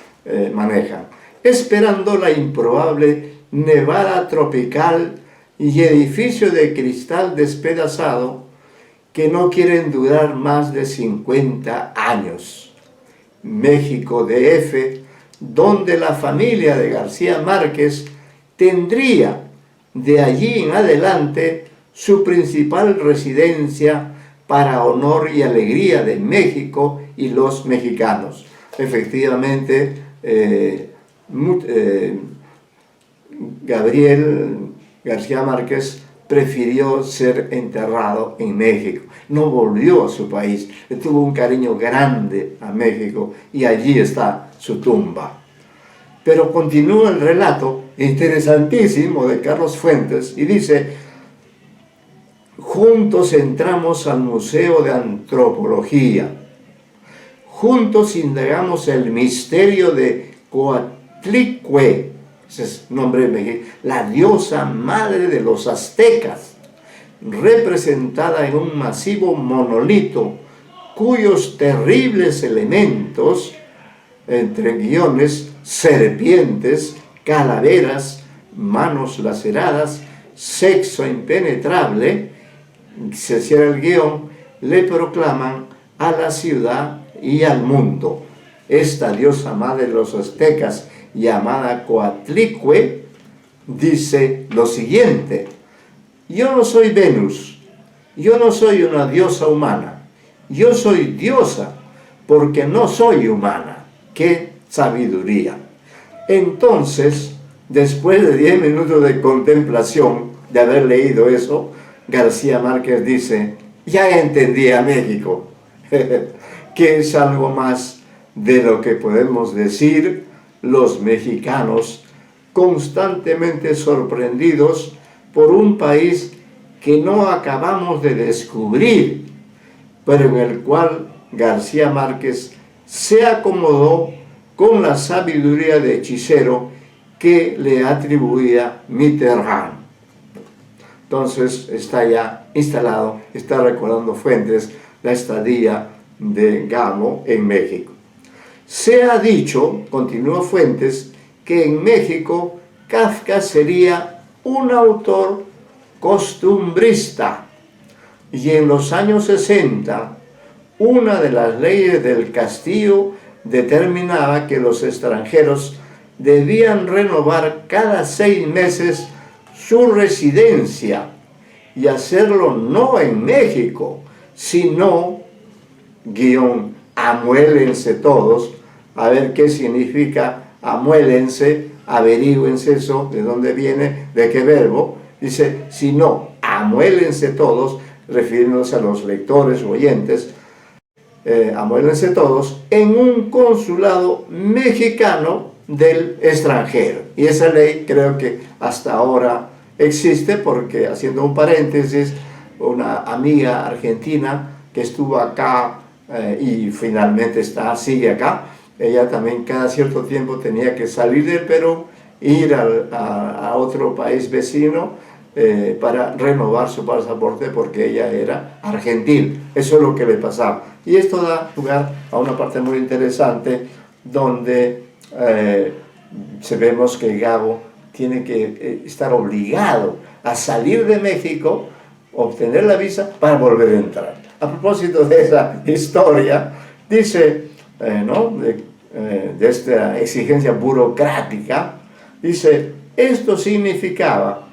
manejan. Esperando la improbable nevada tropical y edificio de cristal despedazado que no quieren durar más de 50 años. México DF, donde la familia de García Márquez tendría de allí en adelante su principal residencia para honor y alegría de México y los mexicanos. Efectivamente, Gabriel García Márquez prefirió ser enterrado en México. No volvió a su país. Le tuvo un cariño grande a México y allí está su tumba. Pero continúa el relato interesantísimo de Carlos Fuentes y dice: juntos entramos al Museo de Antropología. Juntos indagamos el misterio de Coatlicue, ese es nombre de México, la diosa madre de los aztecas, representada en un masivo monolito cuyos terribles elementos, entre guiones, serpientes, calaveras, manos laceradas, sexo impenetrable, se cierra el guión, le proclaman a la ciudad y al mundo. Esta diosa madre de los aztecas, llamada Coatlicue, dice lo siguiente: yo no soy Venus, yo no soy una diosa humana, yo soy diosa porque no soy humana. ¡Qué sabiduría! Entonces, después de 10 minutos de contemplación, de haber leído eso, García Márquez dice: ya entendí a México, que es algo más de lo que podemos decir los mexicanos, constantemente sorprendidos por un país que no acabamos de descubrir, pero en el cual García Márquez se acomodó con la sabiduría de hechicero que le atribuía Mitterrand. Entonces está ya instalado, está recordando Fuentes la estadía de Gabo en México. Se ha dicho, continúa Fuentes, que en México Kafka sería un autor costumbrista, y en los años 60 una de las leyes del castillo determinaba que los extranjeros debían renovar cada 6 meses su residencia y hacerlo no en México, sino, amuélense todos, a ver qué significa amuélense, averigüense eso, de dónde viene, de qué verbo. Dice, sino, amuélense todos, refiriéndose a los lectores o oyentes, amuélense todos en un consulado mexicano del extranjero. Y esa ley creo que hasta ahora existe, porque, haciendo un paréntesis, una amiga argentina que estuvo acá y finalmente sigue acá, ella también cada cierto tiempo tenía que salir del Perú, ir a otro país vecino para renovar su pasaporte, porque ella era argentina. Eso es lo que le pasaba. Y esto da lugar a una parte muy interesante donde vemos que Gabo tiene que estar obligado a salir de México, obtener la visa para volver a entrar. A propósito de esa historia, dice, de esta exigencia burocrática, dice, esto significaba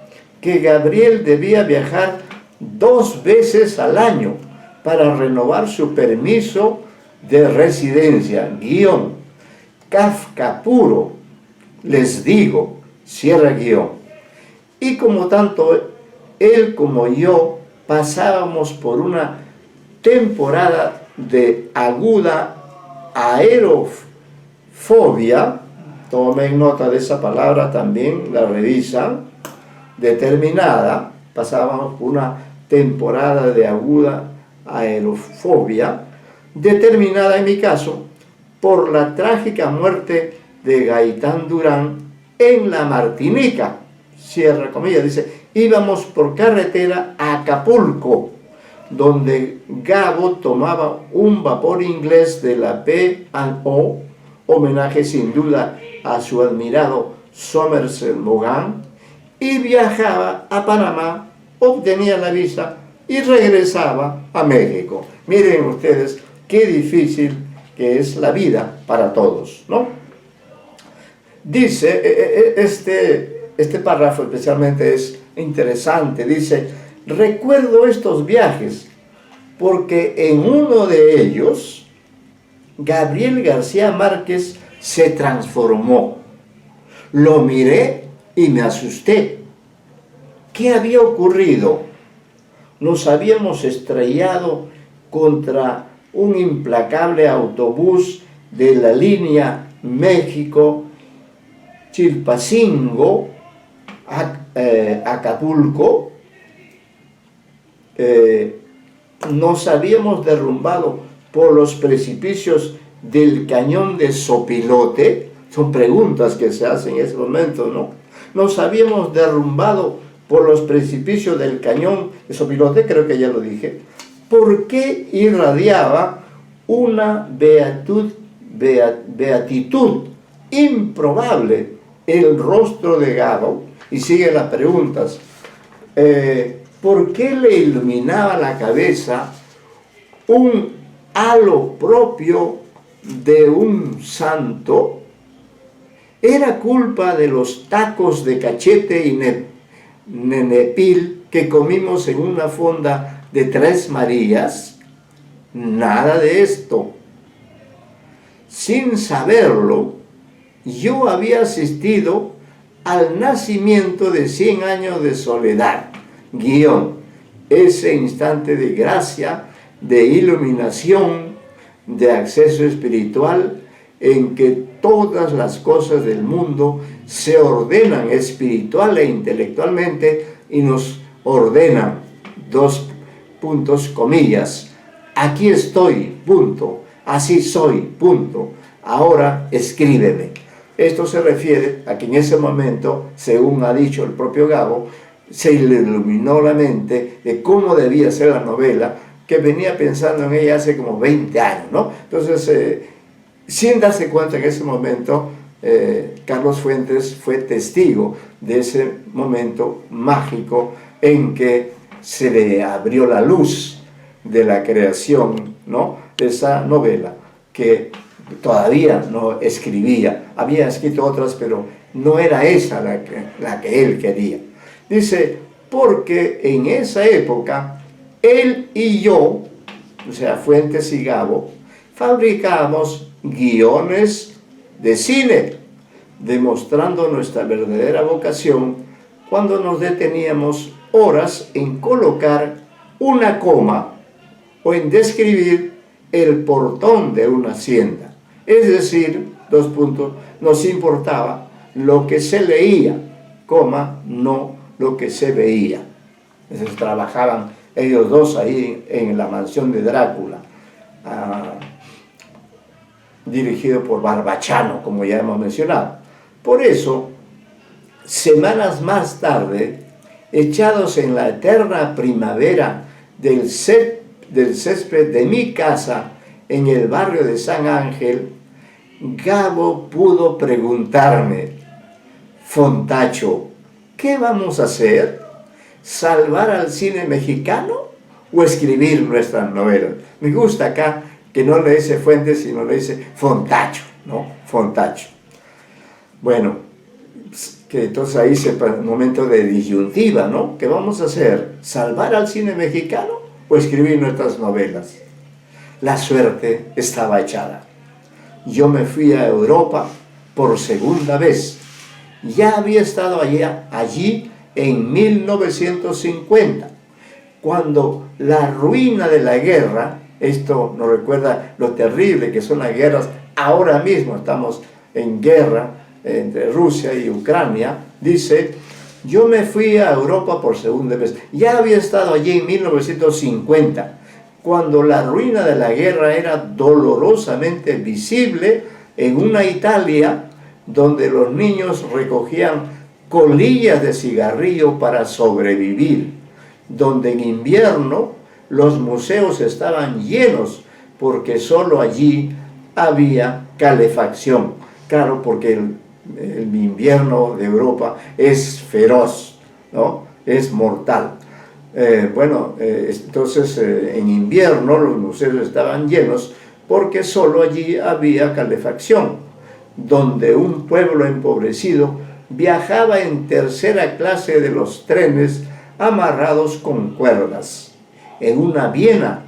que Gabriel debía viajar 2 veces al año para renovar su permiso de residencia, Kafka puro, les digo, cierra guión. Y como tanto él como yo pasábamos por una temporada de aguda aerofobia, tomen nota de esa palabra también, la revisan, determinada, pasábamos por una temporada de aguda aerofobia, determinada en mi caso por la trágica muerte de Gaitán Durán en la Martinica, cierra comillas, dice, íbamos por carretera a Acapulco, donde Gabo tomaba un vapor inglés de la P&O, homenaje sin duda a su admirado Somerset Maugham, y viajaba a Panamá, obtenía la visa y regresaba a México. Miren ustedes qué difícil que es la vida para todos, ¿no? Dice, este párrafo especialmente es interesante, dice, recuerdo estos viajes porque en uno de ellos, Gabriel García Márquez se transformó. Lo miré y me asusté. ¿Qué había ocurrido? Nos habíamos estrellado contra un implacable autobús de la línea México-Chilpancingo, Acapulco. Nos habíamos derrumbado por los precipicios del cañón de Sopilote. Son preguntas que se hacen en ese momento, ¿no? Nos habíamos derrumbado por los precipicios del cañón de Sopilote, creo que ya lo dije. ¿Por qué irradiaba una beatitud improbable el rostro de Gabo? Y sigue las preguntas. ¿Por qué le iluminaba la cabeza un halo propio de un santo? ¿Era culpa de los tacos de cachete y nenepil que comimos en una fonda de Tres Marías? Nada de esto. Sin saberlo, yo había asistido al nacimiento de 100 años de soledad, ese instante de gracia, de iluminación, de acceso espiritual, en que todas las cosas del mundo se ordenan espiritual e intelectualmente y nos ordenan, comillas, aquí estoy, punto, así soy, punto, ahora escríbeme. Esto se refiere a que en ese momento, según ha dicho el propio Gabo, se le iluminó la mente de cómo debía ser la novela, que venía pensando en ella hace como 20 años, ¿no? Entonces, sin darse cuenta en ese momento, Carlos Fuentes fue testigo de ese momento mágico en que se le abrió la luz de la creación, ¿no?, de esa novela que todavía no escribía. Había escrito otras, pero no era esa la que él quería. Dice, porque en esa época, él y yo, o sea, Fuentes y Gabo, fabricábamos guiones de cine, demostrando nuestra verdadera vocación cuando nos deteníamos horas en colocar una coma o en describir el portón de una hacienda. Es decir, nos importaba lo que se leía, no lo que se veía. Entonces trabajaban ellos dos ahí en la mansión de Drácula, dirigido por Barbachano, como ya hemos mencionado. Por eso, semanas más tarde, echados en la eterna primavera del césped de mi casa en el barrio de San Ángel, Gabo pudo preguntarme, Fontacho, ¿qué vamos a hacer? ¿Salvar al cine mexicano o escribir nuestras novelas? Me gusta acá que no le dice Fuentes, sino le dice Fontacho, ¿no? Fontacho. Bueno, que entonces ahí se un momento de disyuntiva, ¿no? ¿Qué vamos a hacer? ¿Salvar al cine mexicano o escribir nuestras novelas? La suerte estaba echada. Yo me fui a Europa por segunda vez. Ya había estado allí en 1950, cuando la ruina de la guerra, esto nos recuerda lo terrible que son las guerras. Ahora mismo estamos en guerra entre Rusia y Ucrania. Dice, yo me fui a Europa por segunda vez. Ya había estado allí en 1950, cuando la ruina de la guerra era dolorosamente visible en una Italia donde los niños recogían colillas de cigarrillo para sobrevivir, donde en invierno los museos estaban llenos porque solo allí había calefacción. Claro, porque el invierno de Europa es feroz, ¿no? Es mortal. Entonces en invierno los museos estaban llenos porque solo allí había calefacción, donde un pueblo empobrecido viajaba en tercera clase de los trenes amarrados con cuerdas. En una Viena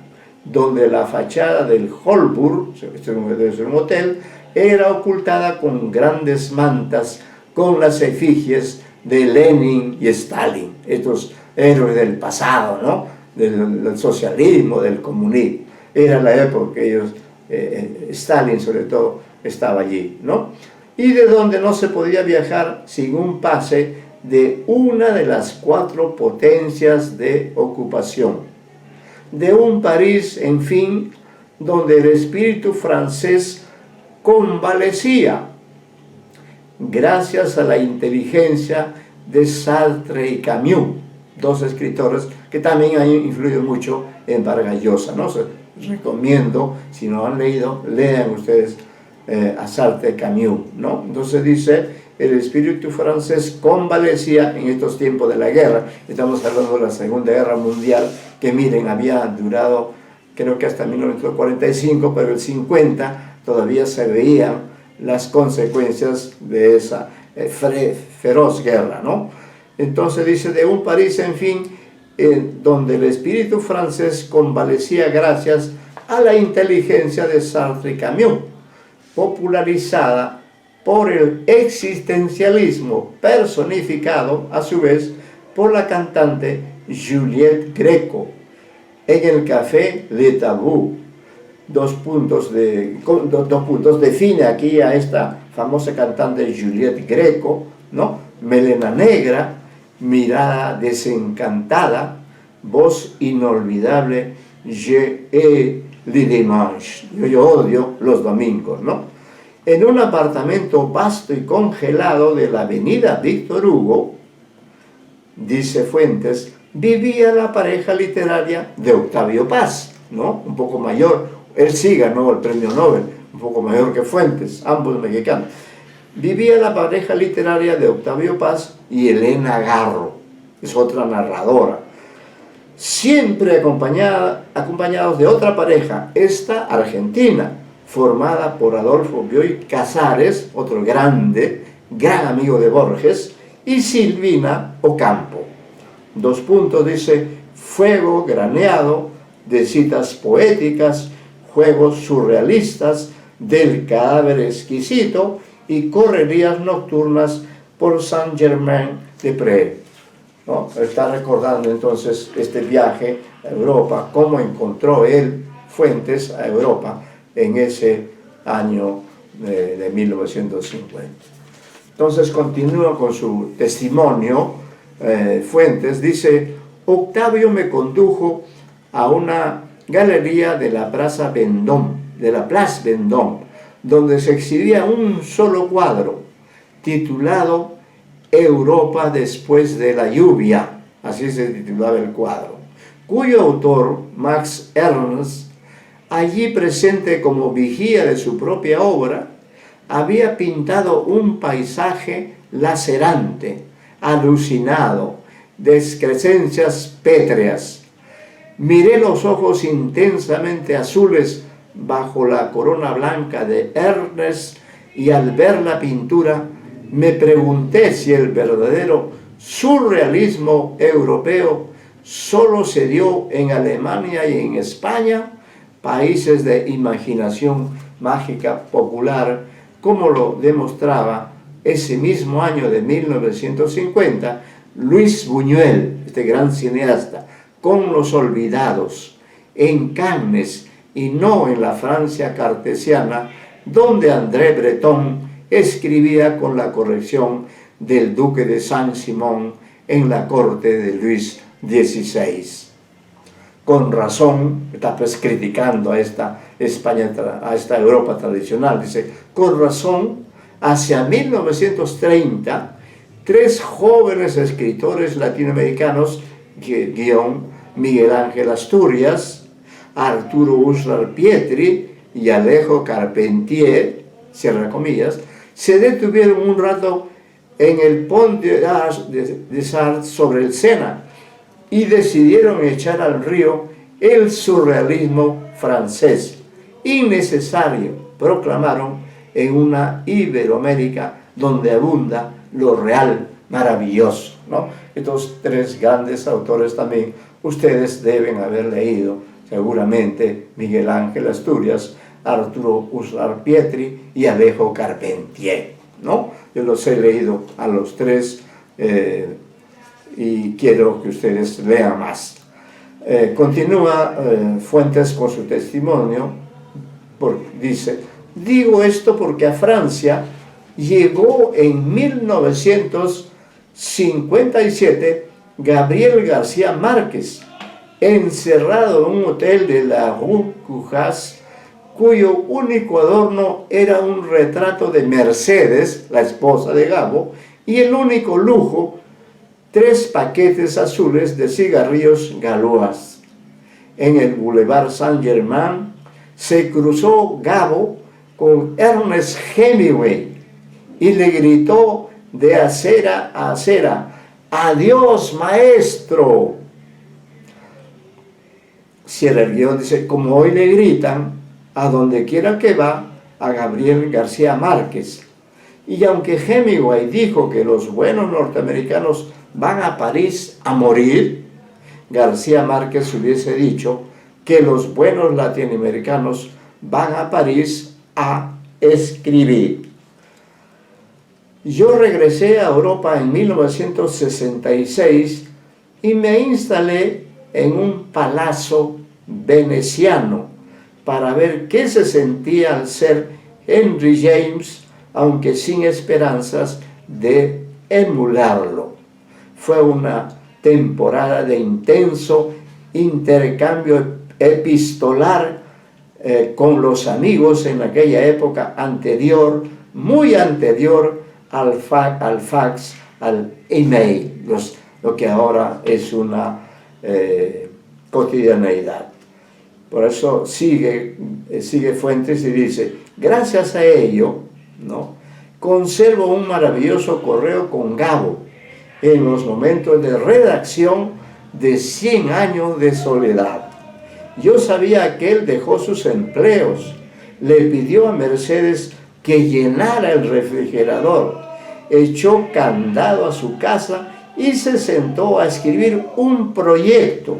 donde la fachada del Holburg, este es un hotel, era ocultada con grandes mantas con las efigies de Lenin y Stalin, estos héroes del pasado, ¿no? Del socialismo, del comunismo. Era la época que ellos, Stalin sobre todo, estaba allí, ¿no? Y de donde no se podía viajar sin un pase de una de las 4 potencias de ocupación. De un París, en fin, donde el espíritu francés convalecía, gracias a la inteligencia de Sartre y Camus, 2 escritores que también han influido mucho en Vargas Llosa, ¿no? Les recomiendo, si no han leído, lean ustedes a Sartre y Camus, ¿no? Entonces dice, el espíritu francés convalecía en estos tiempos de la guerra. Estamos hablando de la Segunda Guerra Mundial, que miren, había durado creo que hasta 1945, pero el 50 todavía se veían las consecuencias de esa feroz guerra, ¿no? Entonces dice, de un París, en fin, donde el espíritu francés convalecía gracias a la inteligencia de Sartre y Camus, popularizada por el existencialismo personificado, a su vez, por la cantante Juliette Greco, en el café Le Tabou. 2 puntos define aquí a esta famosa cantante Juliette Greco, ¿no? Melena negra, mirada desencantada, voz inolvidable, je hais les dimanches, yo odio los domingos, ¿no? En un apartamento vasto y congelado de la avenida Víctor Hugo, dice Fuentes, vivía la pareja literaria de Octavio Paz, ¿no? Un poco mayor, él sí ganó el premio Nobel, un poco mayor que Fuentes, ambos mexicanos. Vivía la pareja literaria de Octavio Paz y Elena Garro, es otra narradora, siempre acompañados de otra pareja, esta argentina, formada por Adolfo Bioy Casares, otro gran amigo de Borges, y Silvina Ocampo. 2 puntos, dice, fuego graneado de citas poéticas, juegos surrealistas del cadáver exquisito y correrías nocturnas por Saint-Germain-des-Prés, ¿no? Está recordando entonces este viaje a Europa, cómo encontró él, Fuentes, a Europa en ese año de 1950. Entonces continúa con su testimonio. Fuentes dice, Octavio me condujo a una galería de la Plaza Vendôme, donde se exhibía un solo cuadro, titulado Europa después de la lluvia, así se titulaba el cuadro, cuyo autor, Max Ernst, allí presente como vigía de su propia obra, había pintado un paisaje lacerante, alucinado, de excrescencias pétreas. Miré los ojos intensamente azules bajo la corona blanca de Ernst y al ver la pintura me pregunté si el verdadero surrealismo europeo solo se dio en Alemania y en España, países de imaginación mágica popular, como lo demostraba ese mismo año de 1950 Luis Buñuel, este gran cineasta, con Los Olvidados, en Cannes y no en la Francia cartesiana, donde André Breton escribía con la corrección del duque de Saint-Simon en la corte de Luis XVI. Con razón, está pues criticando a esta España, a esta Europa tradicional, dice, con razón, hacia 1930, 3 jóvenes escritores latinoamericanos, Miguel Ángel Asturias, Arturo Uslar Pietri y Alejo Carpentier, cierra comillas, se detuvieron un rato en el Pont des Arts sobre el Sena y decidieron echar al río el surrealismo francés, innecesario, proclamaron, en una Iberoamérica donde abunda lo real maravilloso, ¿no? Estos 3 grandes autores también ustedes deben haber leído seguramente Miguel Ángel Asturias, Arturo Uslar Pietri y Alejo Carpentier, ¿no? Yo los he leído a los tres y quiero que ustedes lean más. Continúa Fuentes con su testimonio, dice: digo esto porque a Francia llegó en 1957 Gabriel García Márquez, encerrado en un hotel de la Rue Cujas, cuyo único adorno era un retrato de Mercedes, la esposa de Gabo, y el único lujo, 3 paquetes azules de cigarrillos Galois. En el Boulevard Saint-Germain se cruzó Gabo con Ernest Hemingway y le gritó de acera a acera: ¡adiós, maestro! Cierra el guión, dice: como hoy le gritan a donde quiera que va a Gabriel García Márquez. Y aunque Hemingway dijo que los buenos norteamericanos van a París a morir, García Márquez hubiese dicho que los buenos latinoamericanos van a París a escribir. Yo regresé a Europa en 1966 y me instalé en un palazzo veneciano para ver qué se sentía al ser Henry James, aunque sin esperanzas de emularlo. Fue una temporada de intenso intercambio epistolar con los amigos en aquella época anterior, muy anterior al fax, al email, lo que ahora es una cotidianeidad. Por eso sigue Fuentes y dice: gracias a ello, ¿no?, conservo un maravilloso correo con Gabo en los momentos de redacción de 100 años de soledad. Yo sabía que él dejó sus empleos, le pidió a Mercedes que llenara el refrigerador, echó candado a su casa y se sentó a escribir un proyecto.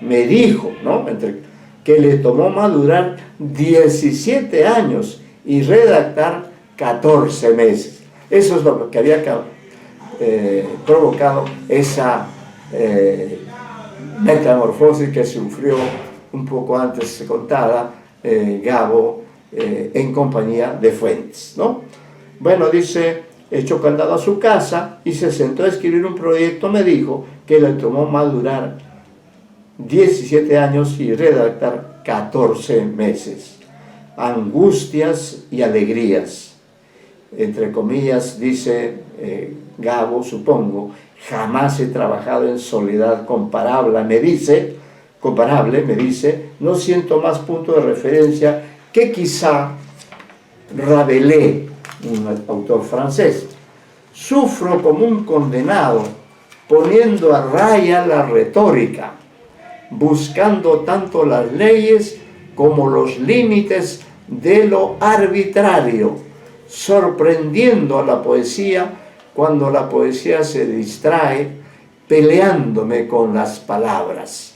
Me dijo, ¿no?, que le tomó madurar 17 años y redactar 14 meses. Eso es lo que había provocado esa metamorfosis que sufrió un poco antes contada Gabo en compañía de Fuentes, ¿no? Bueno, dice: echó candado a su casa y se sentó a escribir un proyecto. Me dijo que le tomó madurar 17 años y redactar 14 meses. Angustias y alegrías, entre comillas, dice Gabo, supongo. Jamás he trabajado en soledad comparable, me dice. No siento más punto de referencia que quizá Rabelais, un autor francés. Sufro como un condenado, poniendo a raya la retórica, buscando tanto las leyes como los límites de lo arbitrario, sorprendiendo a la poesía cuando la poesía se distrae, peleándome con las palabras.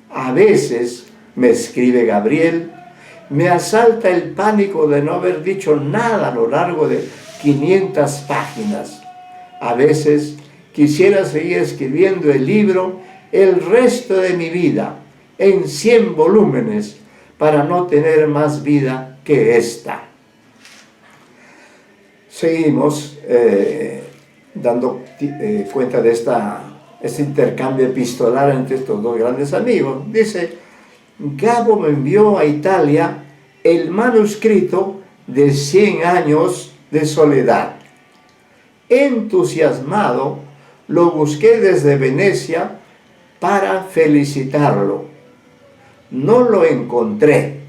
A veces, me escribe Gabriel, me asalta el pánico de no haber dicho nada a lo largo de 500 páginas. A veces quisiera seguir escribiendo el libro el resto de mi vida, en 100 volúmenes, para no tener más vida que esta. Seguimos dando cuenta de este intercambio epistolar entre estos dos grandes amigos. Dice: Gabo me envió a Italia el manuscrito de 100 años de soledad. Entusiasmado, lo busqué desde Venecia para felicitarlo. No lo encontré.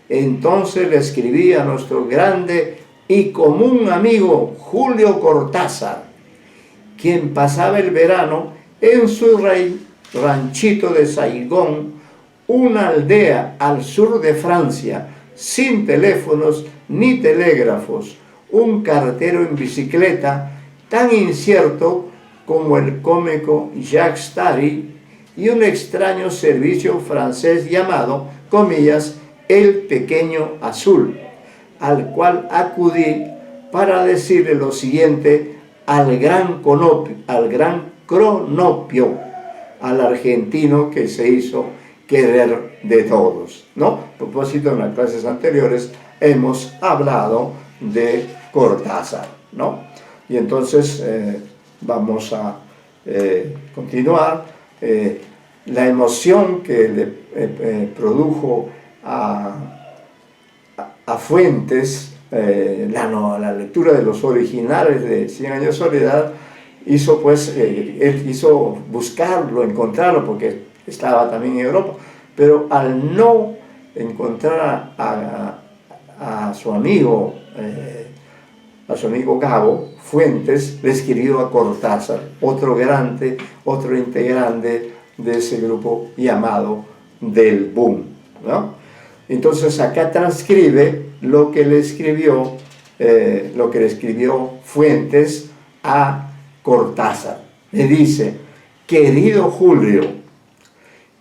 Entonces le escribí a nuestro grande y común amigo Julio Cortázar, quien pasaba el verano en su ranchito de Saigón, una aldea al sur de Francia, sin teléfonos ni telégrafos, un cartero en bicicleta tan incierto como el cómico Jacques Tari y un extraño servicio francés llamado, comillas, el Pequeño Azul, al cual acudí para decirle lo siguiente al gran Cronopio, al argentino que se hizo querer de todos, ¿no? A propósito, en las clases anteriores hemos hablado de Cortázar, ¿no? Y entonces vamos a continuar. La emoción que le produjo a Fuentes la lectura de los originales de Cien Años de Soledad, hizo pues, él quiso buscarlo, encontrarlo, porque estaba también en Europa, pero al no encontrar a su amigo Gabo Fuentes, le escribió a Cortázar, otro integrante de ese grupo llamado Del Boom, ¿no? Entonces acá transcribe lo que le escribió Fuentes a Cortázar. Le dice: querido Julio,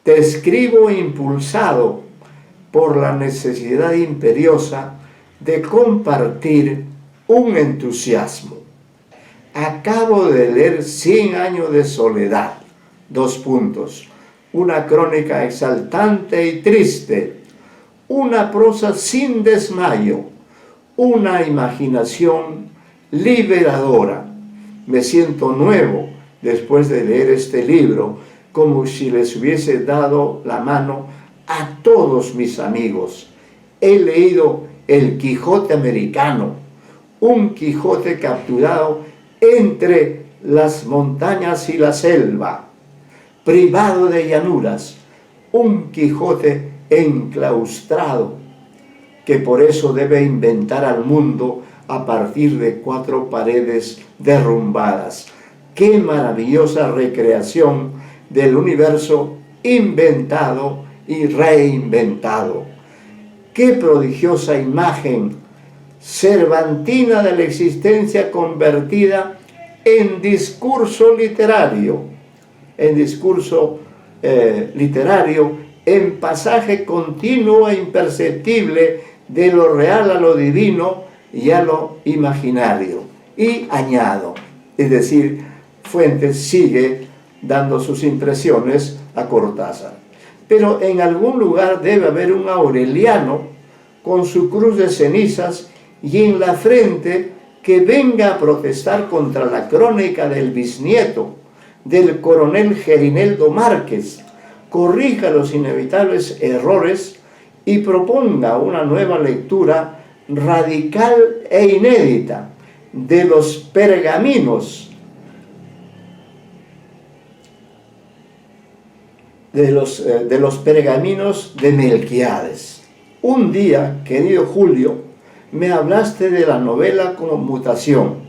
te escribo impulsado por la necesidad imperiosa de compartir un entusiasmo. Acabo de leer 100 años de soledad, una crónica exaltante y triste, una prosa sin desmayo, una imaginación liberadora. Me siento nuevo después de leer este libro, como si les hubiese dado la mano a todos mis amigos. He leído El Quijote americano, un Quijote capturado entre las montañas y la selva, privado de llanuras, un Quijote enclaustrado, que por eso debe inventar al mundo a partir de 4 paredes derrumbadas. ¡Qué maravillosa recreación del universo inventado y reinventado! ¡Qué prodigiosa imagen cervantina de la existencia convertida en discurso literario! En pasaje continuo e imperceptible de lo real a lo divino y a lo imaginario. Y añado, es decir, Fuentes sigue dando sus impresiones a Cortázar. Pero en algún lugar debe haber un Aureliano con su cruz de cenizas y en la frente que venga a protestar contra la crónica del bisnieto del coronel Gerineldo Márquez, corrija los inevitables errores y proponga una nueva lectura radical e inédita de los pergaminos de Melquíades. Un día, querido Julio, me hablaste de la novela como mutación.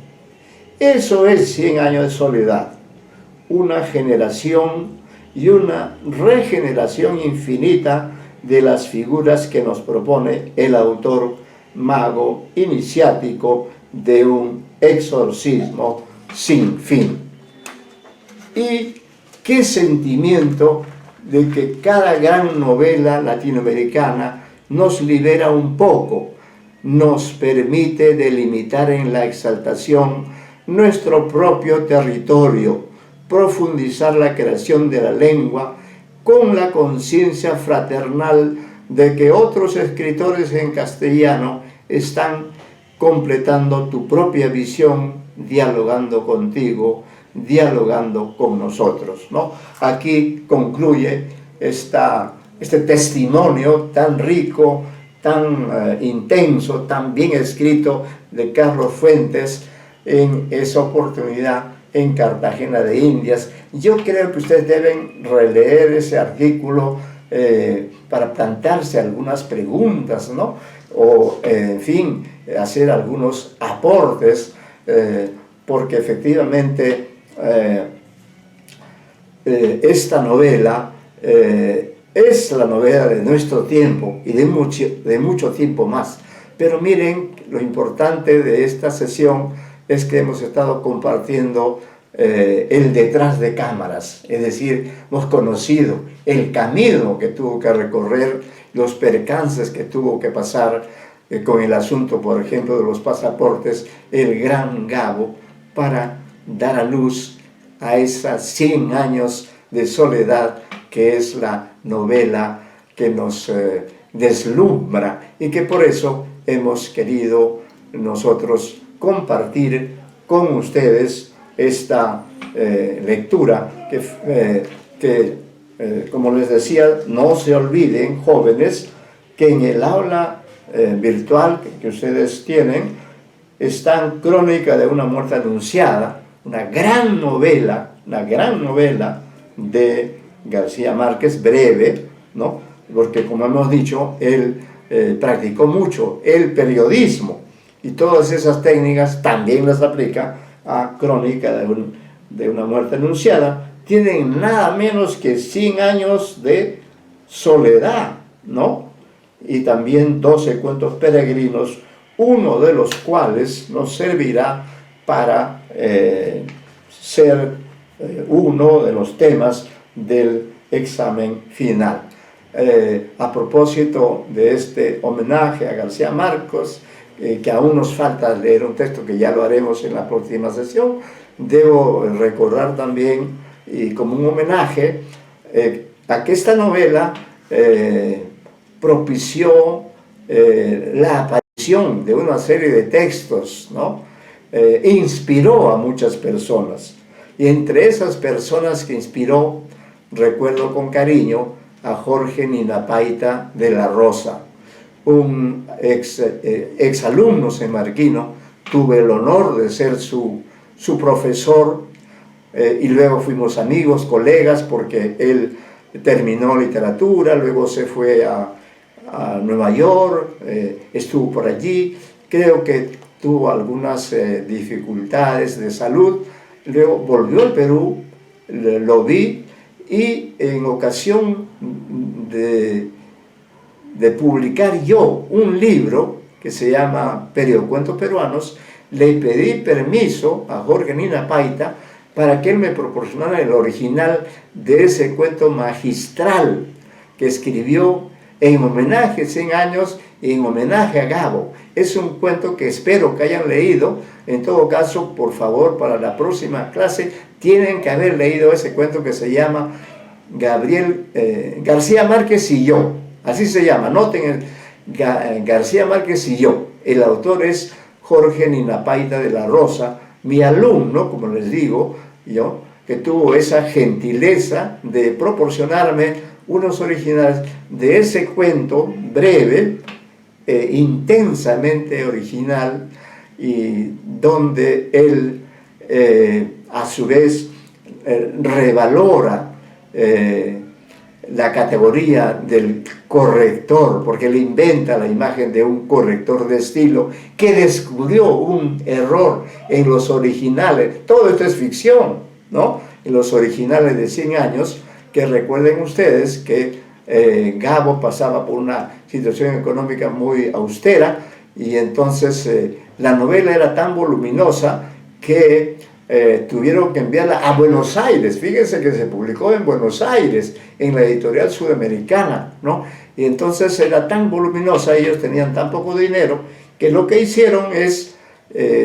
Eso es 100 años de soledad, una generación y una regeneración infinita de las figuras que nos propone el autor mago iniciático de un exorcismo sin fin. Y qué sentimiento de que cada gran novela latinoamericana nos libera un poco, nos permite delimitar en la exaltación nuestro propio territorio, profundizar la creación de la lengua con la conciencia fraternal de que otros escritores en castellano están completando tu propia visión, dialogando contigo, dialogando con nosotros, ¿no? Aquí concluye este testimonio tan rico, tan intenso, tan bien escrito de Carlos Fuentes en esa oportunidad en Cartagena de Indias. Yo creo que ustedes deben releer ese artículo para plantearse algunas preguntas, ¿no? O, en fin, hacer algunos aportes, porque efectivamente esta novela es la novela de nuestro tiempo y de mucho tiempo más. Pero miren, lo importante de esta sesión es que hemos estado compartiendo el detrás de cámaras, es decir, hemos conocido el camino que tuvo que recorrer, los percances que tuvo que pasar con el asunto, por ejemplo, de los pasaportes, el gran Gabo, para dar a luz a esas 100 años de soledad, que es la novela que nos deslumbra y que por eso hemos querido nosotros compartir con ustedes esta lectura que como les decía, no se olviden, jóvenes, que en el aula virtual que ustedes tienen está Crónica de una muerte anunciada, una gran novela de García Márquez, breve, ¿no? Porque como hemos dicho, él practicó mucho el periodismo y todas esas técnicas también las aplica a Crónica de una muerte anunciada. Tienen nada menos que 100 años de soledad, ¿no? Y también 12 cuentos peregrinos, uno de los cuales nos servirá para ser uno de los temas del examen final. A propósito de este homenaje a García Márquez, que aún nos falta leer un texto que ya lo haremos en la próxima sesión, debo recordar también, y como un homenaje, a que esta novela propició la aparición de una serie de textos, ¿no? Inspiró a muchas personas, y entre esas personas que inspiró, recuerdo con cariño a Jorge Ninapaita de la Rosa, un ex alumno sanmarquino. Tuve el honor de ser su profesor, y luego fuimos amigos, colegas, porque él terminó literatura, luego se fue a Nueva York, estuvo por allí, creo que tuvo algunas dificultades de salud, luego volvió al Perú, lo vi, y en ocasión de publicar yo un libro que se llama Periocuentos Peruanos, le pedí permiso a Jorge Ninapaita para que él me proporcionara el original de ese cuento magistral que escribió en homenaje a 100 años y en homenaje a Gabo. Es un cuento que espero que hayan leído. En todo caso, por favor, para la próxima clase tienen que haber leído ese cuento que se llama García Márquez y yo. Así se llama, noten García Márquez y yo. El autor es Jorge Ninapaita de la Rosa, mi alumno, como les digo, yo, que tuvo esa gentileza de proporcionarme unos originales de ese cuento breve, intensamente original, y donde él a su vez revalora la categoría del corrector, porque él inventa la imagen de un corrector de estilo que descubrió un error en los originales. Todo esto es ficción, ¿no? En los originales de 100 años, que recuerden ustedes que Gabo pasaba por una situación económica muy austera, y entonces la novela era tan voluminosa que tuvieron que enviarla a Buenos Aires. Fíjense que se publicó en Buenos Aires, en la editorial sudamericana, ¿no? Y entonces era tan voluminosa, ellos tenían tan poco dinero, que lo que hicieron es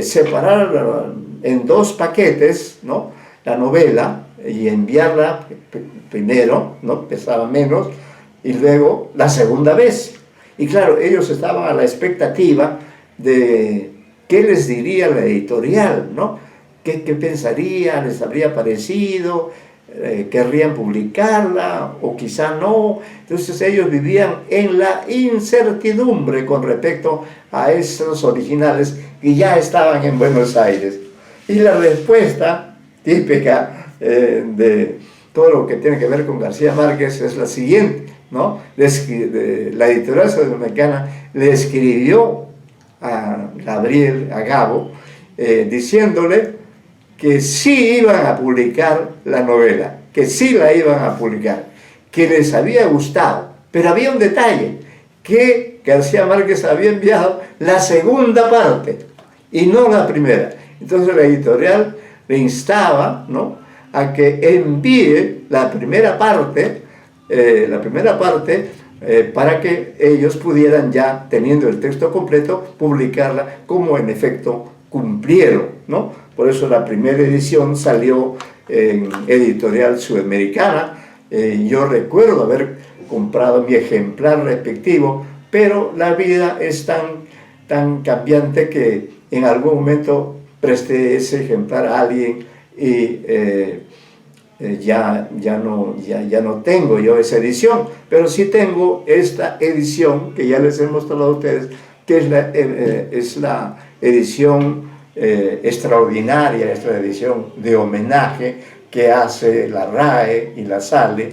separar en 2 paquetes, ¿no?, la novela, y enviarla primero, ¿no?, pesaba menos, y luego la segunda vez. Y claro, ellos estaban a la expectativa de qué les diría la editorial, ¿no? ¿Qué pensaría? ¿Les habría parecido? ¿Querrían publicarla o quizá no? Entonces ellos vivían en la incertidumbre con respecto a esos originales que ya estaban en Buenos Aires. Y la respuesta típica de todo lo que tiene que ver con García Márquez es la siguiente, ¿no? La editorial sudamericana le escribió a Gabriel, a Gabo, diciéndole que sí iban a publicar la novela, que sí la iban a publicar, que les había gustado, pero había un detalle, que García Márquez había enviado la segunda parte y no la primera. Entonces la editorial le instaba, ¿no?, a que envíe la primera parte, para que ellos pudieran ya, teniendo el texto completo, publicarla como en efecto cumplieron, ¿no? Por eso la primera edición salió en Editorial Sudamericana. Yo recuerdo haber comprado mi ejemplar respectivo, pero la vida es tan cambiante que en algún momento presté ese ejemplar a alguien y ya no tengo yo esa edición, pero sí tengo esta edición que ya les he mostrado a ustedes, que es la edición extraordinaria, esta edición de homenaje que hace la RAE y la SALE,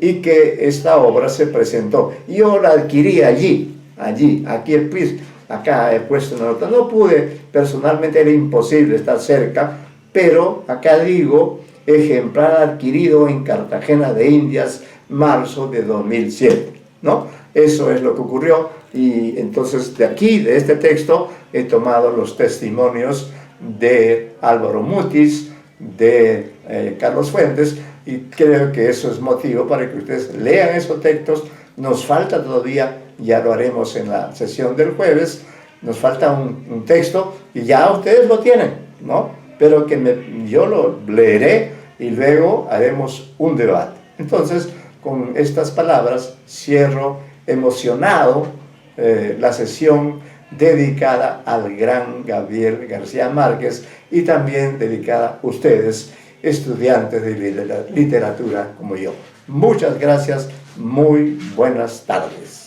y que esta obra se presentó. Yo la adquirí aquí el piso, acá he puesto una nota. No pude, personalmente era imposible estar cerca, pero acá digo, ejemplar adquirido en Cartagena de Indias, marzo de 2007, ¿no? Eso es lo que ocurrió, y entonces de aquí, de este texto, he tomado los testimonios de Álvaro Mutis, de Carlos Fuentes, y creo que eso es motivo para que ustedes lean esos textos. Nos falta todavía, ya lo haremos en la sesión del jueves, nos falta un texto y ya ustedes lo tienen, ¿no? Pero que yo lo leeré y luego haremos un debate. Entonces, con estas palabras cierro emocionado la sesión dedicada al gran Gabriel García Márquez y también dedicada a ustedes, estudiantes de literatura como yo. Muchas gracias, muy buenas tardes.